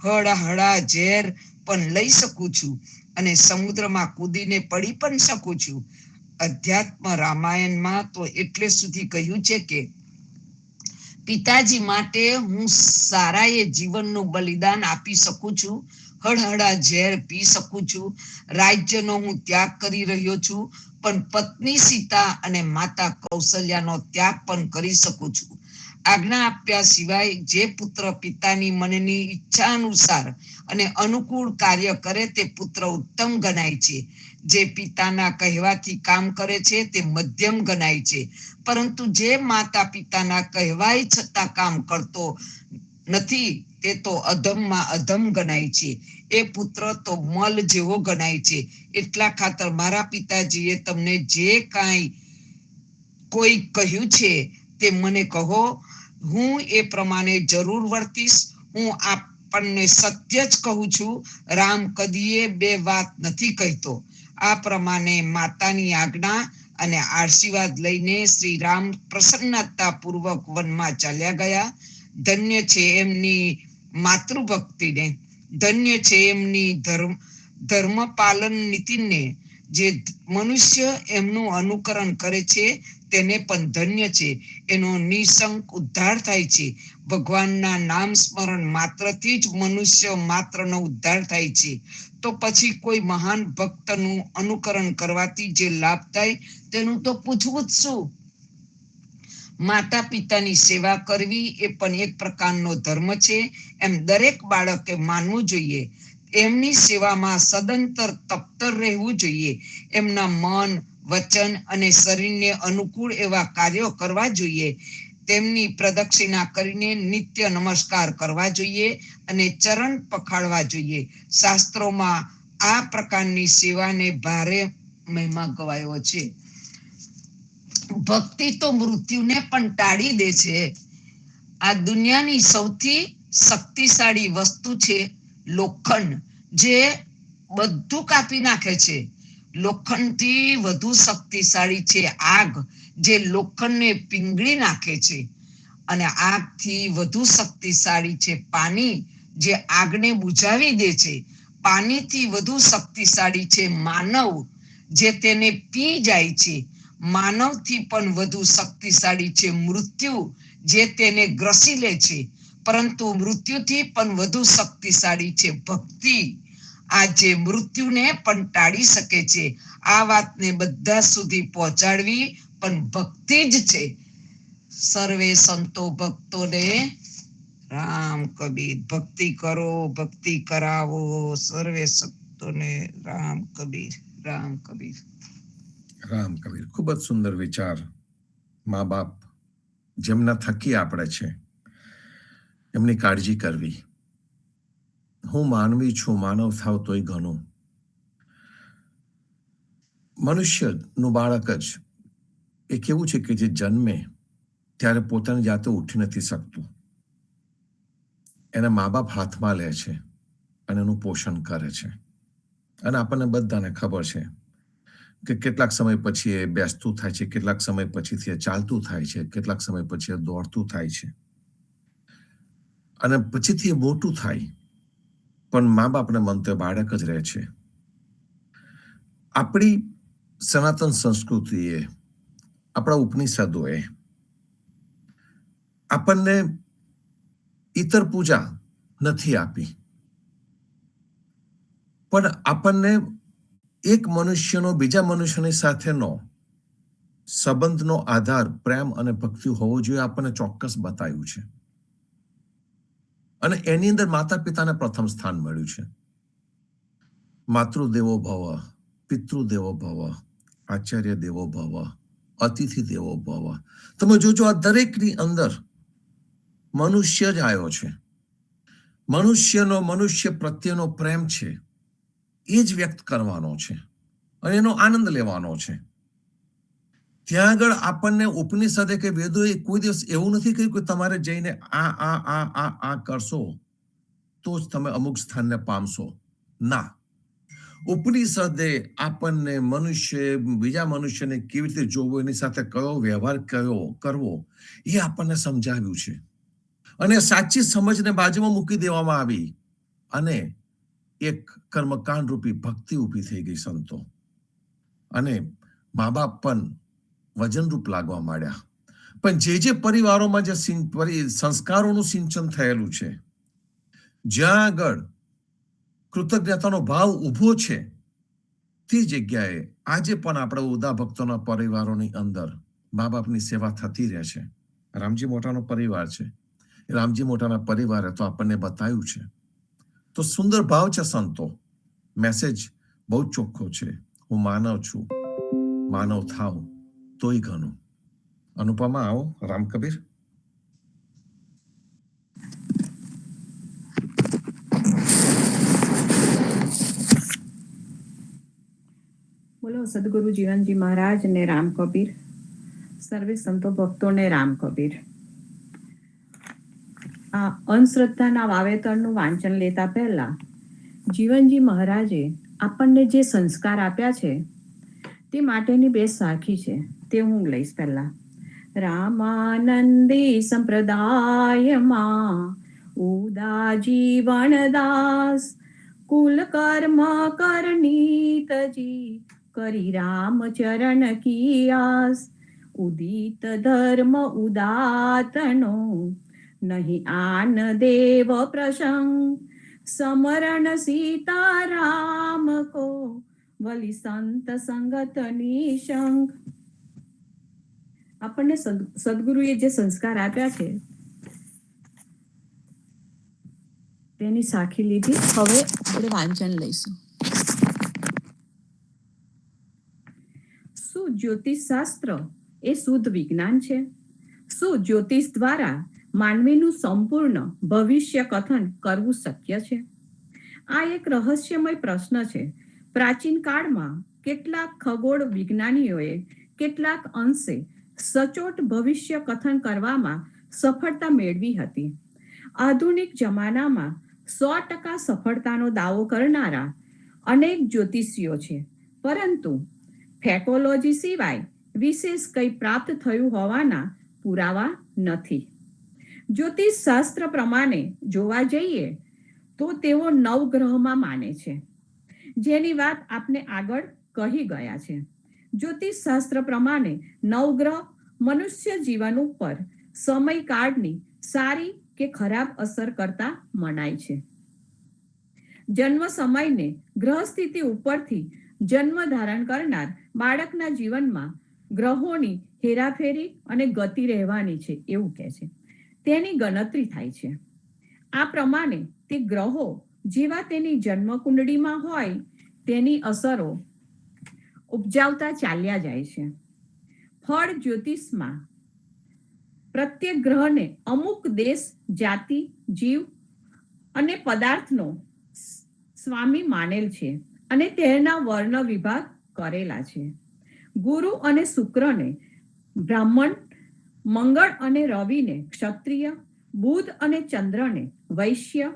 હળહળા ઝેર પણ લઈ શકું છું અને સમુદ્રમાં કૂદીને પડી પણ શકું છું. અધ્યાત્મ રામાયણમાં તો એટલે સુધી કહ્યું છે કે પિતાજી માટે હું સારાએ જીવનનું બલિદાન આપી શકું છું. હળહળા ઝેર પી શકું છું. રાજ્યનો હું ત્યાગ કરી રહ્યો છું, પણ પત્ની સીતા અને માતા કૌશલ્યાનો ત્યાગ પણ કરી શકું છું. આજ્ઞા આપ્યા સિવાય જે પુત્ર પિતાની મનની ઈચ્છા અનુસાર અને અનુકૂળ કાર્ય કરે તે પુત્ર ઉત્તમ ગણાય છે. જે પિતાના કહેવાથી કામ કરે છે તે મધ્યમ ગણાય છે. પરંતુ જે માતા પિતાના કહેવાય છતાં કામ કરતો નથી, તે તો અધમમાં અધમ ગણાય છે. એ પુત્ર તો મલ જેવો ગણાય છે. એટલા ખાતર મારા પિતાજીએ તમને જે કાંઈ કોઈ કહ્યું છે તે મને કહો. હું એ પ્રમાણે જરૂર વર્તીશ. હું આપણને સત્ય જ કહું છું. રામ કદીએ 2 વાત નથી કહેતો. આ પ્રમાણે માતાની આજ્ઞા અને આશીર્વાદ લઈને શ્રી રામ પ્રસન્નતા પૂર્વક વનમાં ચાલ્યા ગયા. ધન્ય છે એમની માતૃભક્તિને, ધન્ય છે એમની ધર્મ પાલન નીતિને, જે મનુષ્ય એમનું અનુકરણ કરે છે તેને પણ ધન્ય છે. એનો નિશંક ઉદ્ધાર થાય છે. ભગવાનના નામ સ્મરણ માત્રથી જ મનુષ્ય માત્રનો ઉદ્ધાર થાય છે. તો પછી કોઈ મહાન ભક્તનું અનુકરણ કરવાથી જે લાભ થાય તેનું તો પૂછવું જ શું. માતા પિતાની સેવા કરવી એ પણ એક પ્રકારનો ધર્મ છે. એમ દરેક બાળકે માનવું જોઈએ. એમની સેવામાં સદંતર તપ્તર રહેવું જોઈએ. એમના મન, વચન અને શરીરને અનુકૂળ એવા કાર્યો કરવા જોઈએ. તેમની પ્રદક્ષિણા કરીને નિત્ય નમસ્કાર કરવા જોઈએ અને ચરણ પખાળવા જોઈએ. શાસ્ત્રોમાં આ પ્રકારની સેવાને ભારે મહિમા ગવાયો છે. ભક્તિ તો મૃત્યુને પણ ટાળી દે છે. આ દુનિયાની સૌથી શક્તિશાળી વસ્તુ છે લોખંડ, જે બધું કાપી નાખે છે. લોખંડથી વધુ શક્તિશાળી છે આગ, જે લોખંડને પીંગળી નાખે છે. અને આગથી વધુ શક્તિશાળી છે પાણી, જે આગને બુઝાવી દે છે. પાણીથી વધુ શક્તિશાળી છે માનવ, જે તેને પી જાય છે. માનવથી પણ વધુ શક્તિશાળી છે મૃત્યુ, જે તેને ગ્રસી લે છે. પરંતુ મૃત્યુથી પણ વધુ શક્તિશાળી છે ભક્તિ, આજે મૃત્યુને પણ ટાળી શકે છે. આ વાતને બધા સુધી પહોંચાડવી પણ ભક્તિ જ છે. સર્વે સંતો ભક્તોને રામ કબીર. ભક્તિ કરો, ભક્તિ કરાવો, સર્વે સંતોને રામ કબીર, રામ કબીર. રામ કબીર. ખૂબ જ સુંદર વિચાર. મા બાપ જેમના થકી આપણે છે એમની કાળજી કરવી. હું માનવી છું, માનવ થાવ તોય ઘણું. મનુષ્યનું બાળક જ એ કેવું છે કે જે જન્મે ત્યારે પોતાની જાતે ઉઠી નથી શકતું. એના મા બાપ હાથમાં લે છે અને એનું પોષણ કરે છે. અને આપણને બધાને ખબર છે કે કેટલાક સમય પછી એ બેસતું થાય છે, કેટલાક સમય પછીથી એ ચાલતું થાય છે, કેટલાક સમય પછી એ દોડતું થાય છે, અને પછીથી એ મોટું થાય. પણ મા બાપને મન તો બાળક જ રહે છે. આપણી સનાતન સંસ્કૃતિએ, આપણા ઉપનિષદોએ આપણને ઈતર પૂજા નથી આપી, પણ આપણને એક મનુષ્યનો બીજા મનુષ્યની સાથેનો સંબંધનો આધાર પ્રેમ અને ભક્તિ હોવો જોઈએ, આપણને ચોક્કસ બતાવ્યું છે. અને એની અંદર માતા પિતાને પ્રથમ સ્થાન મળ્યું છે. માતૃદેવો ભવ, પિતૃદેવો ભવ, આચાર્ય દેવો ભવ, અતિથિ દેવો ભવ. તમે જોજો આ દરેકની અંદર મનુષ્ય જ આવ્યો છે. મનુષ્યનો મનુષ્ય પ્રત્યેનો પ્રેમ છે એ જ વ્યક્ત કરવાનો છે અને એનો આનંદ લેવાનો છે. ત્યાં આગળ આપણને ઉપનિષદે કે વેદોએ કોઈ દિવસ એવું નથી કહ્યું કે તમારે જઈને આ કરશો તો જ તમે અમુક સ્થાનને પામશો. ના, ઉપનિષદે આપણને મનુષ્ય બીજા મનુષ્યને કેવી રીતે જોવો, એની સાથે કયો વ્યવહાર કયો કરવો, એ આપણને સમજાવ્યું છે. અને સાચી સમજને બાજુમાં મૂકી દેવામાં આવી અને એક કર્મકાંડ રૂપી ભક્તિ ઊભી થઈ ગઈ સંતો. અને મા બાપ પણ વજનરૂપ લાગવા માંડ્યા. પણ જે પરિવારોમાં જે સંસ્કારોનું સિંચન થયેલું છે, જ્યાં આગળ કૃતજ્ઞતાનો ભાવ ઊભો છે, તે જગ્યાએ આજે પણ આપણે ઉદા ભક્તોના પરિવારોની અંદર મા બાપની સેવા થતી રહે છે. રામજી મોટાનો પરિવાર છે. રામજી મોટાના પરિવારે તો આપણને બતાવ્યું છે. તો સુંદર ભાવ છે સંતો. મેસેજ બહુ ચોખ્ખો છે. હું માનવ છું, માનવ થાવ તોય ઘણું. અનુપમા, આવો. રામ કબીર. બોલો સદગુરુ જીવનજી મહારાજ ને રામ કબીર. સર્વે સંતો ભક્તોને રામ કબીર. આ અંધશ્રદ્ધાના વાવેતરનું વાંચન લેતા પહેલા જીવનજી મહારાજે આપણને જે સંસ્કાર આપ્યા છે તે માટેની બે સાખી છે, તે હું લઈશ. પહેલા રામાનંદી સંપ્રદાયમાં ઉદા જીવનદાસ કુલ કર્મ કરનીતજી કરી રામ ચરણ કી આસ, ઉદિત ધર્મ ઉદાતનો, નહીં આન દેવ પ્રસંગ, સમરણ સીતા રામ કો, વલી સંત સંગત નિશંક. આપણને સદગુરુએ જે સંસ્કાર આપ્યા છે તેની સાખી લીધી. હવે આપણે વાંચન લઈશું. શું જ્યોતિષ શાસ્ત્ર એ શુદ્ધ વિજ્ઞાન છે? શું જ્યોતિષ દ્વારા માનવીનું સંપૂર્ણ ભવિષ્ય કથન કરવું શક્ય છે? આ એક રહસ્યમય પ્રશ્ન છે. પ્રાચીન કાળમાં કેટલાક ખગોળ વિજ્ઞાનીઓએ કેટલાક અંશે સચોટ ભવિષ્ય કથન કરવામાં સફળતા મેળવી હતી. આધુનિક જમાનામાં 100% સફળતાનો દાવો કરનારા અનેક જ્યોતિષીઓ છે, પરંતુ ફેકોલોજી સિવાય વિશેષ કંઈ પ્રાપ્ત થયું હોવાના પુરાવા નથી. જ્યોતિષ શાસ્ત્ર પ્રમાણે જોવા જઈએ તો તેઓ 9 ગ્રહમાં માને છે, જેની વાત આપણે આગળ કહી ગયા છે. જ્યોતિષ શાસ્ત્ર પ્રમાણે 9 ગ્રહ મનુષ્ય જીવન ઉપર સમયકાળની સારી કે ખરાબ અસર કરતા મનાય છે. જન્મ સમયને ગ્રહ સ્થિતિ ઉપરથી જન્મ ધારણ કરનાર બાળકના જીવનમાં ગ્રહોની હેરાફેરી અને ગતિ રહેવાની છે એવું કહે છે. તેની ગણતરી થાય છે. આ પ્રમાણે તે ગ્રહો જેવા તેની જન્મ કુંડળીમાં હોય તેની અસરો ઉપજાવતા ચાલ્યા જાય છે. ફળ જ્યોતિષમાં પ્રત્યેક ગ્રહને અમુક દેશ, જાતિ, જીવ અને પદાર્થનો સ્વામી માનેલ છે અને તેના વર્ણ વિભાગ કરેલા છે. ગુરુ અને શુક્રને બ્રાહ્મણ, મંગળ અને રવિને ક્ષત્રિય, બુધ અને ચંદ્રને વૈશ્ય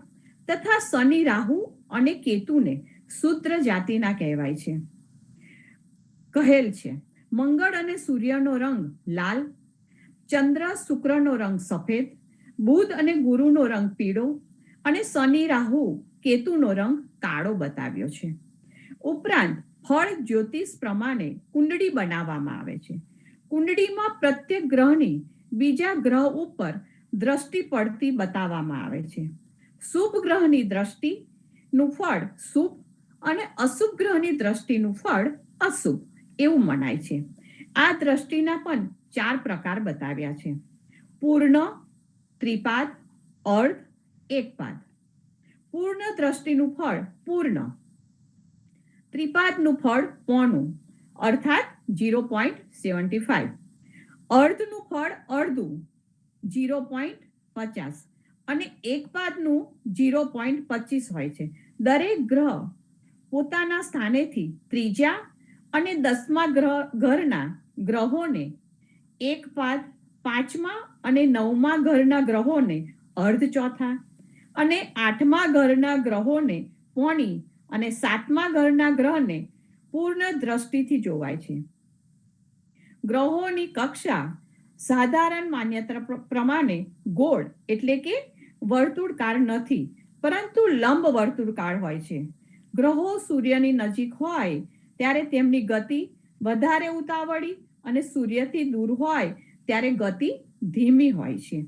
તથા શનિ, રાહુ અને કેતુને શૂદ્ર જાતિના કહેવાય છે. કહેલ છે મંગળ અને સૂર્યનો રંગ લાલ, ચંદ્ર શુક્રનો રંગ સફેદ, બુધ અને ગુરુનો રંગ પીળો અને શનિ, રાહુ, કેતુનો રંગ કાળો બતાવ્યો છે. ઉપરાંત ફળ જ્યોતિષ પ્રમાણે કુંડળી બનાવવામાં આવે છે. કુંડળીમાં પ્રત્યેક ગ્રહની બીજા ગ્રહ ઉપર દ્રષ્ટિ પડતી બતાવવામાં આવે છે. શુભ ગ્રહની દ્રષ્ટિનું ફળ શુભ અને અશુભ ગ્રહની દ્રષ્ટિનું ફળ અશુભ એવું મનાય છે. આ દ્રષ્ટિના પણ 4 પ્રકાર બતાવ્યા છે: પૂર્ણ, ત્રિપાદ, અર્ધ, એકપાદ. પૂર્ણ દ્રષ્ટિનું ફળ પૂર્ણ, ત્રિપાદનું ફળ પોણું અર્થાત 0.75, અર્ધનું ફળ અડધું 0.50 અને એકપાદનું 0.25 હોય છે. દરેક ગ્રહ પોતાના સ્થાનેથી ત્રીજા અને 10મા ઘરના ગ્રહોને એકપાદ, 5મા અને 9મા ઘરના ગ્રહોને અર્ધ ચોથા અને 8મા ઘરના ગ્રહોને પોણી અને 7મા ઘરના ગ્રહને પૂર્ણ દ્રષ્ટિથી જોવાય છે. ગ્રહોની કક્ષા સાધારણ માન્યતા પ્રમાણે ગોળ એટલે કે વર્તુળકાર નથી, પરંતુ લંબ વર્તુળકાર હોય છે. ગ્રહો સૂર્યની નજીક હોય ત્યારે તેમની ગતિ વધારે ઉતાવળી અને સૂર્યથી દૂર હોય ત્યારે ગતિ ધીમી હોય છે.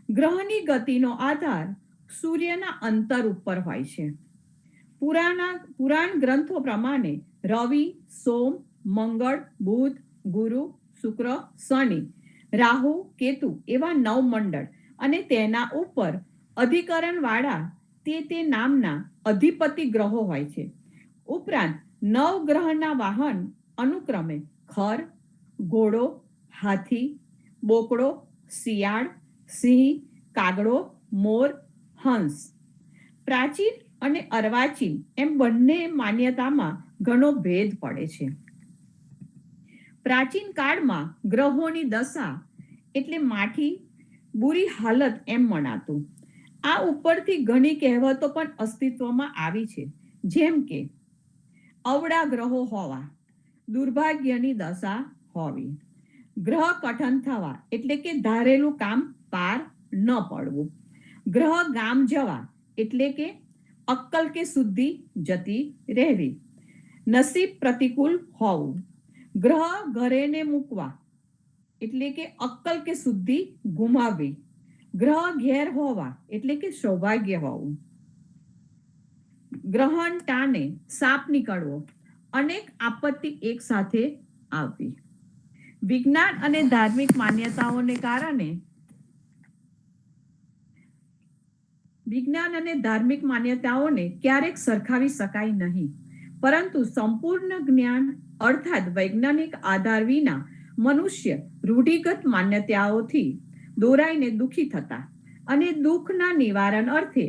ગ્રહની ગતિનો આધાર સૂર્યના અંતર ઉપર હોય છે. પુરાણ ગ્રંથો પ્રમાણે રવિ, સોમ, મંગળ, બુધ, ગુરુ, શુક્ર, શનિ, રાહુ, કેતુ એવા 9 મંડળ અને તેના ઉપર અધિકરણ વાળા તે નામના અધિપતિ ગ્રહો હોય છે. ઉપરાંત 9 ગ્રહના વાહન અનુક્રમે ખર, ઘોડો, હાથી, બોકડો, શિયાળ, સિંહ, કાગડો, મોર, હંસ. પ્રાચીન અને અર્વાચીન એમ બંને માન્યતામાં ઘણો ભેદ પડે છે. પ્રાચીન કાળમાં ગ્રહોની દશા એટલે માઠી, બુરી હાલત એમ મનાતું. આ ઉપરથી ઘણી કહેવતો પણ અસ્તિત્વમાં આવી છે, જેમ કે અવળા ગ્રહો હોવા, દુર્ભાગ્યની દશા હોવી, ગ્રહ કઠન થવા એટલે કે ધારેલું કામ પાર ન પડવું, ગ્રહ ગામ જવા એટલે કે અક્કલ કે શુદ્ધિ જતી રહેવી, નસીબ પ્રતિકૂળ હોવું, ગ્રહ ઘરેને મૂકવા એટલે કે અક્કલ કે શુદ્ધિ ગુમાવવી, ગ્રહ ઘેર હોવા એટલે કે સૌભાગ્ય હોવું, ગ્રહણ ટાણે સાપ નીકળવો, અનેક આપત્તિ એક સાથે આવવી. વિજ્ઞાન અને ધાર્મિક માન્યતાઓને કારણે ક્યારેક સરખાવી શકાય નહીં, પરંતુ સંપૂર્ણ જ્ઞાન અર્થાત વૈજ્ઞાનિક આધાર વિના મનુષ્ય રૂઢિગત માન્યતાઓથી દોરાઈને દુઃખી થતા અને દુઃખના નિવારણ અર્થે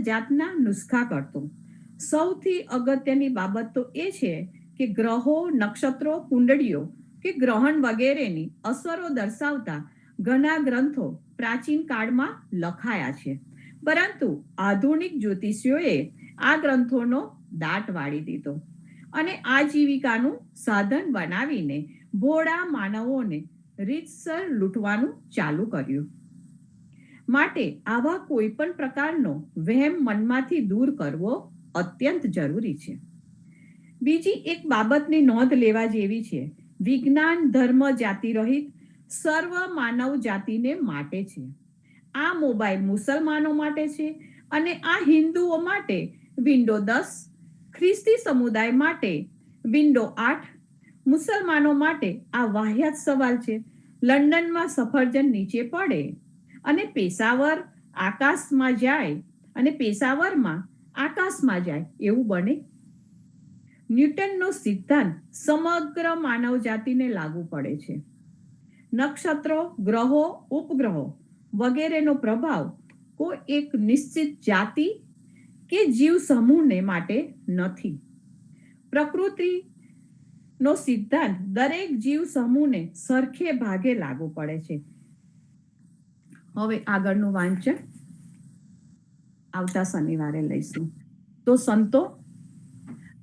જાતના નુસ્ખા કરતો. સૌથી અગત્યની બાબત તો એ છે કે ગ્રહો, નક્ષત્રો, કુંડળીઓ કે ગ્રહણ વગેરેની અસરો દર્શાવતા ઘણા ગ્રંથો પ્રાચીન કાળમાં લખાયા છે, પરંતુ આધુનિક જ્યોતિષીઓએ આ ગ્રંથોનો દાટ વાળી દીધો અને આજીવિકાનું સાધન બનાવીને ભોળા માનવોને રીતસર લૂંટવાનું ચાલુ કર્યું. માટે આવા કોઈ પણ પ્રકારનો વહેમ મનમાંથી દૂર કરવો અત્યંત જરૂરી છે. બીજી એક બાબતની નોંધ લેવા જેવી છે. વિજ્ઞાન ધર્મ જાતિ રહિત સર્વ માનવ જાતિને માટે છે. આ મોબાઈલ મુસલમાનો માટે છે અને આ હિન્દુઓ માટે વિન્ડો 10, ખ્રિસ્તી સમુદાય માટે વિન્ડો 8, મુસલમાનો માટે આ વાહિયાત સવાલ છે. લંડનમાં સફરજન નીચે પડે અને પેશાવરમાં આકાશમાં જાય એવું બને? ન્યૂટનનો સિદ્ધાંત સમગ્ર માનવ જાતિને લાગુ પડે છે. નક્ષત્રો, ગ્રહો, ઉપગ્રહો વગેરેનો પ્રભાવ કોઈ એક નિશ્ચિત જાતિ કે જીવ સમૂહને માટે નથી. પ્રકૃતિનો સિદ્ધાંત દરેક જીવ સમૂહને સરખે ભાગે લાગુ પડે છે. હવે આગળનું વાંચન આવતા શનિવારે લઈશું. તો સંતો,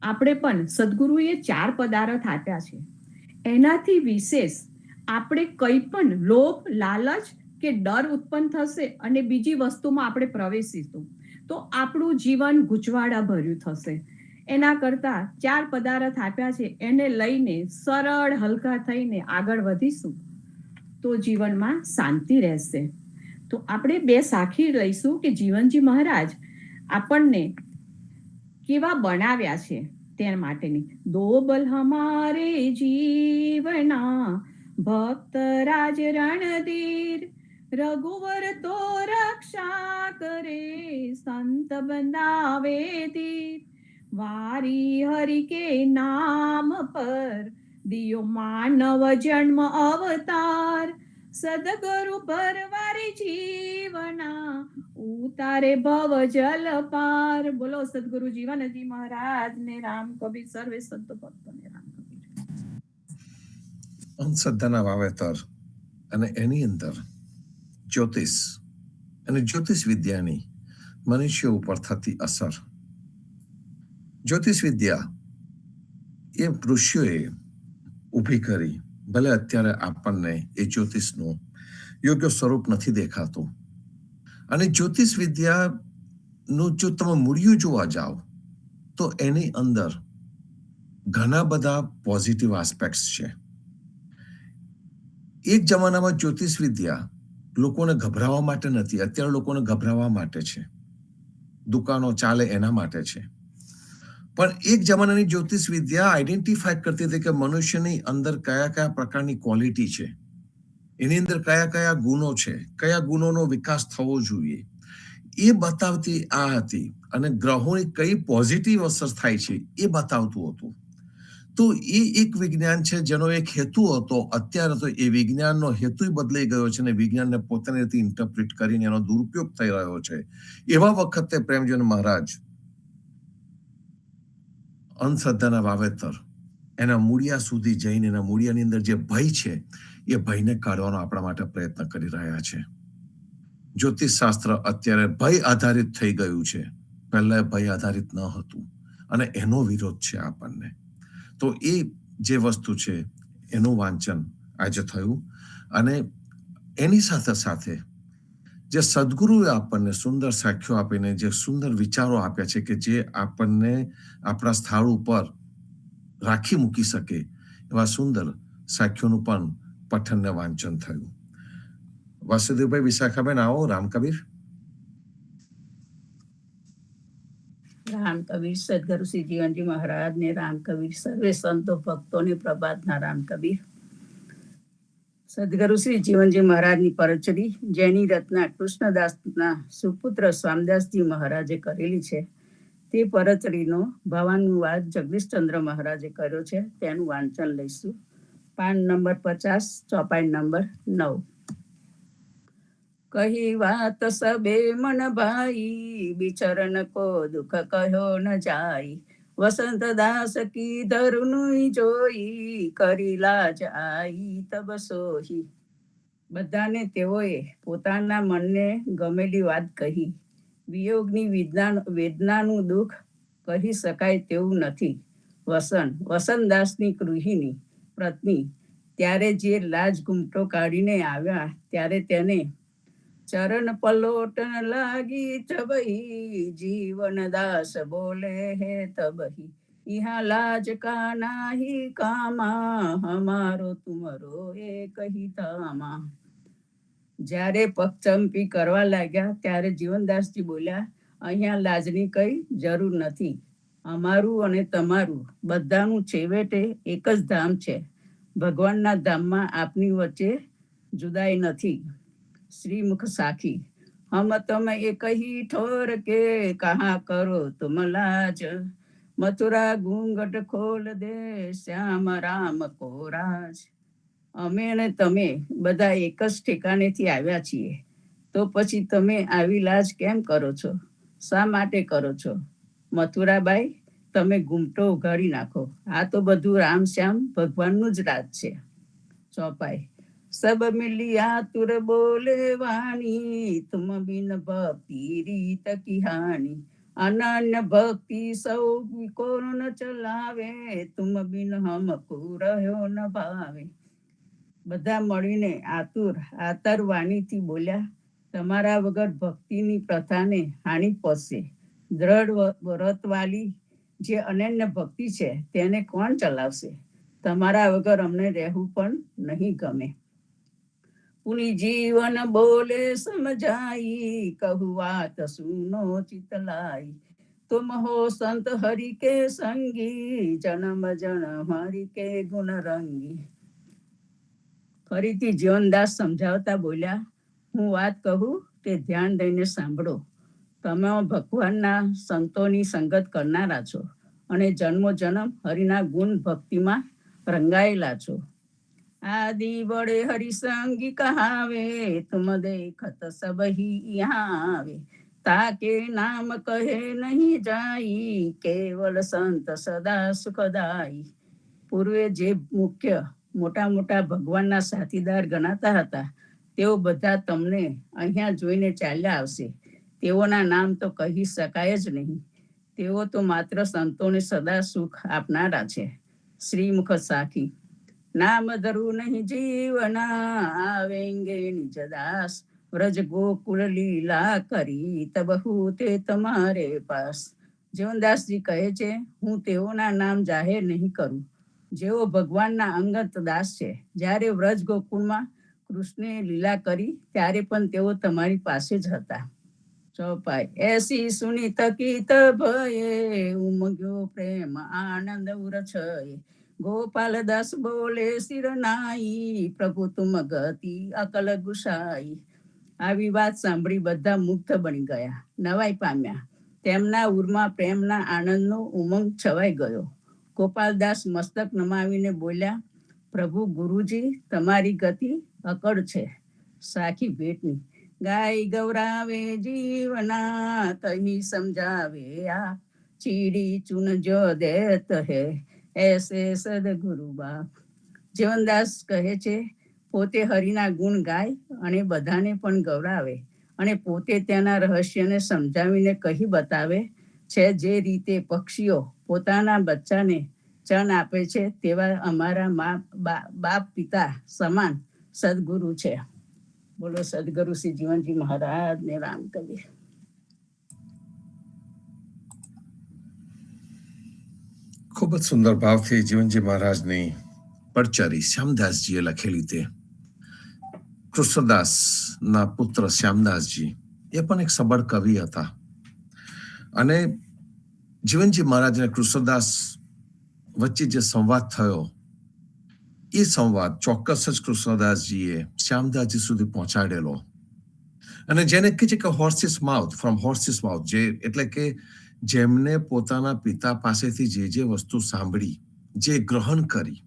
આપણે પણ સદગુરુએ 4 પદાર્થ આપ્યા છે. એનાથી વિશેષ આપણે કંઈ પણ લોભ, લાલચ કે ડર ઉત્પન્ન થશે અને બીજી વસ્તુમાં આપણે પ્રવેશીશું તો આપણું જીવન ગૂંચવાડા ભર્યું થશે. એના કરતા 4 પદાર્થ આપ્યા છે એને લઈને સરળ હલકા થઈને આગળ વધીશું તો જીવનમાં શાંતિ રહેશે. તો આપણે 2 સાખી લઈશું કે જીવનજી મહારાજ આપણને કેવા બનાવ્યા છે તેના માટેની. દો બલ હમારે જીવના ભક્ત રાજ રણધીર, રઘુવર તો રક્ષા કરે સંત બંધાવે ધીર, વારી હરિ કે નામ પર દિયો માનવ જન્મ અવતાર, સદગુરુ પરવારી જીવના ઉતારે ભવ જલ પાર. બોલો સદગુરુ જીવનજી મહારાજ ને રામ કબીર સર્વે સંતો ભક્તોને રામ કબીર. અંધશ્રદ્ધાના વાવેતર અને એની અંદર જ્યોતિષ અને જ્યોતિષ વિદ્યાની મનુષ્ય ઉપર થતી અસર. જ્યોતિષ વિદ્યા એ ઋષિઓએ ઊભી કરી. ભલે અત્યારે આપણને એ જ્યોતિષનું યોગ્ય સ્વરૂપ નથી દેખાતું. અને જ્યોતિષ વિદ્યાનું જો તમે મૂળિયું જોવા જાઓ તો એની અંદર ઘણા બધા પોઝિટિવ આસ્પેક્ટ્સ છે. એક જમાનામાં જ્યોતિષ વિદ્યા લોકોને ગભરાવા માટે નથી, અત્યારે લોકોને ગભરાવા માટે છે. દુકાનો ચાલે એના માટે છે. પણ એક જમાનાની જ્યોતિષ વિદ્યા આઈડેન્ટિફાઈ કરતી હતી કે મનુષ્યની અંદર કયા કયા પ્રકારની ક્વોલિટી છે, એની અંદર કયા કયા ગુણો છે, કયા ગુણોનો વિકાસ થવો જોઈએ એ બતાવતી આ હતી. અને ગ્રહોની કઈ પોઝિટિવ અસર થાય છે એ બતાવતું હતું. તો એ એક વિજ્ઞાન છે જેનો એક હેતુ હતો. અત્યારે તો એ વિજ્ઞાનનો હેતુ બદલાઈ ગયો છે અને વિજ્ઞાનને પોતાની રીતે ઇન્ટરપ્રિટ કરીને એનો દુરુપયોગ થઈ રહ્યો છે. એવા વખતે પ્રેમચંદ મહારાજ અંધશ્રદ્ધાના વાવેતર એના મૂળિયા સુધી જઈને એના મૂળિયાની અંદર જે ભય છે એ ભયને કાઢવાનો આપણા માટે પ્રયત્ન કરી રહ્યા છે. જ્યોતિષ શાસ્ત્ર અત્યારે ભય આધારિત થઈ ગયું છે. પહેલા ભય આધારિત ન હતું અને એનો વિરોધ છે આપણને. તો એ જે વસ્તુ છે એનું વાંચન આજે થયું. અને એની સાથે સાથે જે સદગુરુએ આપણને સુંદર સાખ્યો આપીને જે સુંદર વિચારો આપ્યા છે કે જે આપણને આપણા સ્થળ ઉપર રાખી મૂકી શકે એવા સુંદર સાખ્યોનું પણ પઠન ને વાંચન થયું. વાસુદેવભાઈ, વિશાખાબેન આવો. રામકબીર. રામ કબીર સદગુરુ શ્રી જીવનજી મહારાજ ને રામ કબીર સર્વે સંતો ભક્તોને પ્રભાતના રામ કબીર. સદગુરુ શ્રી જીવનજી મહારાજની પરચરી જેની રચના કૃષ્ણદાસના સુપુત્ર સ્વામદાસજી મહારાજે કરેલી છે તે પરચરીનો ભાવાનુવાદ જગદીશચંદ્ર મહારાજે કર્યો છે. તેનું વાંચન લઈશું. પાન નંબર 50, ચોપાઈ નંબર 9. કહી વાત સબે મન ભાઈ, બિચરન કો દુઃખ કહ્યો ન જાય. વસંત દાસ કી ધરુની જોઈ, કરી લાજ આઈ તબ સોહી. બધાને તેઓએ પોતાના મનને ગમેલી વાત કહી. વિયોગની વેદનાનું દુઃખ કહી શકાય તેવું નથી. વસંતદાસની ગૃહિણી પત્ની ત્યારે જે લાજ ઘૂમટો કાઢીને આવ્યા ત્યારે તેને ચરણ પલોટન લાગી તબહી. જીવન દાસ બોલે હે તબહી, ઈહા લાજ કા નાહી કામા. હમારો તુમરો એક હી તામા. જ્યારે પગચંપી કરવા લાગ્યા ત્યારે જીવનદાસજી બોલ્યા, અહીંયા લાજની કઈ જરૂર નથી. અમારું અને તમારું બધાનું છેવટે એક જ ધામ છે. ભગવાનના ધામમાં આપની વચ્ચે જુદાઈ નથી. શ્રીમુખ સાખી. હમ તમ એક હી ઠોર કે, કહા કરો તુમ લાજ. મથુરા ઘૂંઘટ ખોલ દે, શ્યામ રામ કો રાજ. અમે અને તમે બધા એક જ ઠેકાણેથી આવ્યા છીએ, તો પછી તમે આવી લાજ કેમ કરો છો? શા માટે કરો છો? મથુરાબાઈ, તમે ઘૂમટો ઉઘાડી નાખો. આ તો બધું રામ શ્યામ ભગવાનનું જ રાજ છે. ચોપાઈ. સબ મિલિયા તુર બોલે વાણી, તુમ બિન ભક્તિ રીત કી હાની. અનન્ય ભક્તિ સૌ કો ન ચલાવે, તુમ બિન હમકો રહ્યો ન ભાવે. બધા મળીને આતર વાણીથી બોલ્યા, તમારા વગર ભક્તિની પ્રથાને હાનિ પહોંચશે. દ્રઢ વ્રતવાલી જે અનન્ય ભક્તિ છે તેને કોણ ચલાવશે? તમારા વગર અમને રહેવું પણ નહીં ગમે. પુનિ જીવન બોલે સમજાઈ, કહું વાત સુનો ચિતલાઈ. તુમ હો સંત હરિ કે સંગી, જન્મ જન્મ હરિ કે ગુણ રંગી. ફરીથી જીવનદાસ સમજાવતા બોલ્યા, હું વાત કહું તે ધ્યાન દઈને સાંભળો. તમે ભગવાનના સંતોની સંગત કરનારા છો અને જન્મો જન્મ હરિના ગુણ ભક્તિમાં રંગાયેલા છો. આદિ બડે હરિસંગી કહાવે, તુમ દેખત સબહી યહાં આવે. તાકે નામ કહે નહીં જાઈ, કેવલ સંત સદા સુખદાઈ. પૂર્વે જે મોટા મોટા ભગવાનના સાથીદાર ગણાતા હતા તેઓ બધા તમને અહીંયા જોઈને ચાલ્યા આવશે. તેઓના નામ તો કહી શકાય જ નહીં. તેઓ તો માત્ર સંતોને સદા સુખ આપનારા છે. શ્રીમુખ સાખી. નામ ધરું નહીં જીવના, આવેંગે નિજ દાસ. વ્રજ ગોકુળ લીલા કરી, તબહુ તે તમારે પાસ. જીવનદાસજી કહે છે, હું તેઓના નામ જાહેર નહીં કરું જેઓ ભગવાનના અંગત દાસ છે. જ્યારે વ્રજ ગોકુળમાં કૃષ્ણે લીલા કરી ત્યારે પણ તેઓ તમારી પાસે જ હતા. ચોપાઈ. એસી સુની તકીત ભયે, ઉમગ્યો પ્રેમ આનંદ ઉરછયે. ગોપાલદાસ બોલે શિરનાઈ, પ્રભુ તુમ ગતિ અકલ ગુસાઈ. આવી વાત સાંભળી બધા મુગ્ધ બની ગયા, નવાઈ પામ્યા. તેમના ઉરમાં પ્રેમના આનંદનો ઉમંગ છવાઈ ગયો. ગોપાલદાસ મસ્તક નમાવીને બોલ્યા, પ્રભુ ગુરુજી, તમારી ગતિ અકળ છે. સાખી ભેટની. ગાય ગૌરાવે જીવના, તહી સમજાવે આ. ચીડી ચુન જો દેત હે, એસે સદગુરુ બાપ. જીવનદાસ કહે છે, પોતે હરિના ગુણ ગાય અને બધાને પણ ગૌરાવે અને પોતે તેના રહસ્યને સમજાવીને કહી બતાવે છે. જે રીતે પક્ષીઓ પોતાના બચ્ચાને ચણ આપે છે તેવા અમારા બાપ પિતા સમાન સદગુરુ છે. બોલો સદગુરુ શ્રી જીવનજી મહારાજ ને રામ કબીર. ખૂબ જ સુંદર ભાવથી જીવનજી મહારાજની પડચરી શ્યામદાસજીએ લખેલી તે કૃષ્ણદાસના પુત્ર શ્યામદાસજી એ પણ એક સબળ કવિ હતા અને જીવનજી મહારાજ અને કૃષ્ણદાસ વચ્ચે જે સંવાદ થયો એ સંવાદ ચોક્કસ જ કૃષ્ણદાસજીએ શ્યામદાસજી સુધી પહોંચાડેલો અને જેને કહે છે કે horses mouth from horses mouth, જે એટલે કે જેમને પોતાના પિતા પાસેથી જે વસ્તુ સાંભળી, જે ગ્રહણ કરી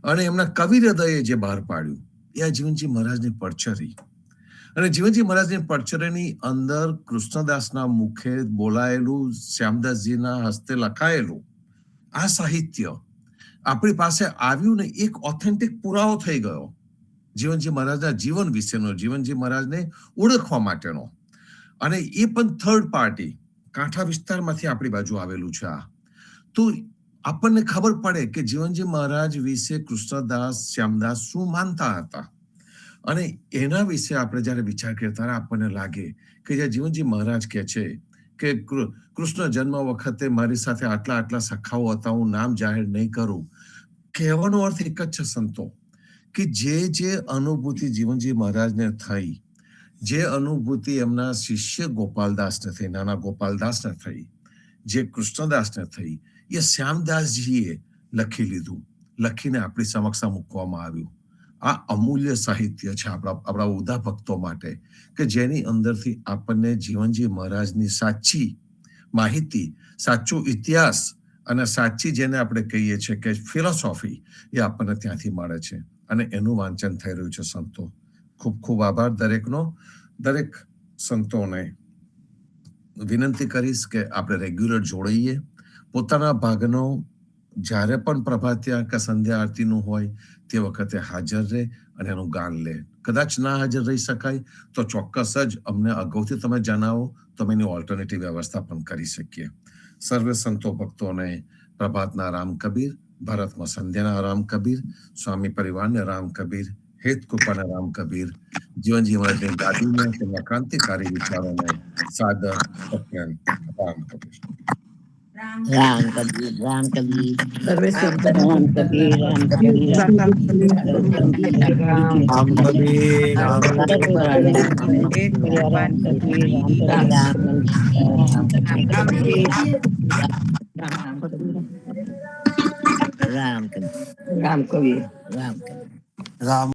અને એમના કવિ હૃદયે જે બહાર પાડ્યું એ આ જીવનજી મહારાજની પડચરી. અને જીવનજી મહારાજની પડચરીની અંદર કૃષ્ણદાસના મુખે બોલાયેલું, શ્યામદાસજીના હસ્તે લખાયેલું આ સાહિત્ય આપણી પાસે આવ્યું ને એક ઓથેન્ટિક પુરાવો થઈ ગયો જીવનજી મહારાજના જીવન વિશેનો, જીવનજી મહારાજને ઓળખવા માટેનો. અને એ પણ થર્ડ પાર્ટી કાંઠા વિસ્તારમાંથી આપણી બાજુ આવેલું છે. આ તો આપણને ખબર પડે કે જીવનજી મહારાજ વિશે કૃષ્ણદાસ, શ્યામદાસ શું માનતા હતા. અને એના વિશે આપણે જયારે વિચાર કરીએ ત્યારે આપણને લાગે કે જે જીવનજી મહારાજ કહે છે કે કૃષ્ણ જન્મ વખતે મારી સાથે આટલા આટલા સખાઓ હતા, હું નામ જાહેર નહીં કરું. કહેવાનો અર્થ એક જ છે સંતો, કે જે અનુભૂતિ જીવનજી મહારાજને થઈ, જે અનુભૂતિ એમના શિષ્ય ગોપાલદાસને થઈ, નાના ગોપાલદાસને થઈ, જે કૃષ્ણદાસને થઈ, એ શ્યામદાસજીએ લખી લીધું, લખીને આપણી સમક્ષ મૂકવામાં આવ્યું. આ અમૂલ્ય સાહિત્ય છે આપણા ઉદા ભક્તો માટે, કે જેની અંદરથી આપણને જીવનજી મહારાજની સાચી માહિતી, સાચો ઇતિહાસ અને સાચી જેને આપણે કહીએ છીએ કે ફિલોસોફી, એ આપણને ત્યાંથી મળે છે. અને એનું વાંચન થઈ રહ્યું છે સંતો. ખૂબ ખૂબ આભાર દરેકનો. દરેક સંતોને વિનંતી કરીશ કે આપણે રેગ્યુલર જોડાઈએ, પોતાના ભાગનો જ્યારે પણ પ્રભાતિયા કે સંધ્યા આરતીનું હોય તે વખતે હાજર રહે અને એનું ગાન લે. કદાચ ના હાજર રહી શકાય તો ચોક્કસ જ અમને અગાઉથી તમે જણાવો તો અમે એની ઓલ્ટરનેટિવ વ્યવસ્થા પણ કરી શકીએ. સર્વે સંતો ભક્તોને પ્રભાતના રામ કબીર, ભારતમાં સંધ્યાના રામ કબીર, સ્વામી પરિવારને રામ કબીર, હેત કૃપાના રામ કબીર, જીવનજી મહારાજની ગાદીને, તેમના ક્રાંતિકારી વિચારોને સાદર સત્યન રામ કબીર. રામ કબીર, રામ કબીર, સર્વે સંત રામ કબીર, રામ કબીર, રામ કબીર, રામ કબીર, રામ કબીર, રામ કબીર, રામ કબીર, રામ.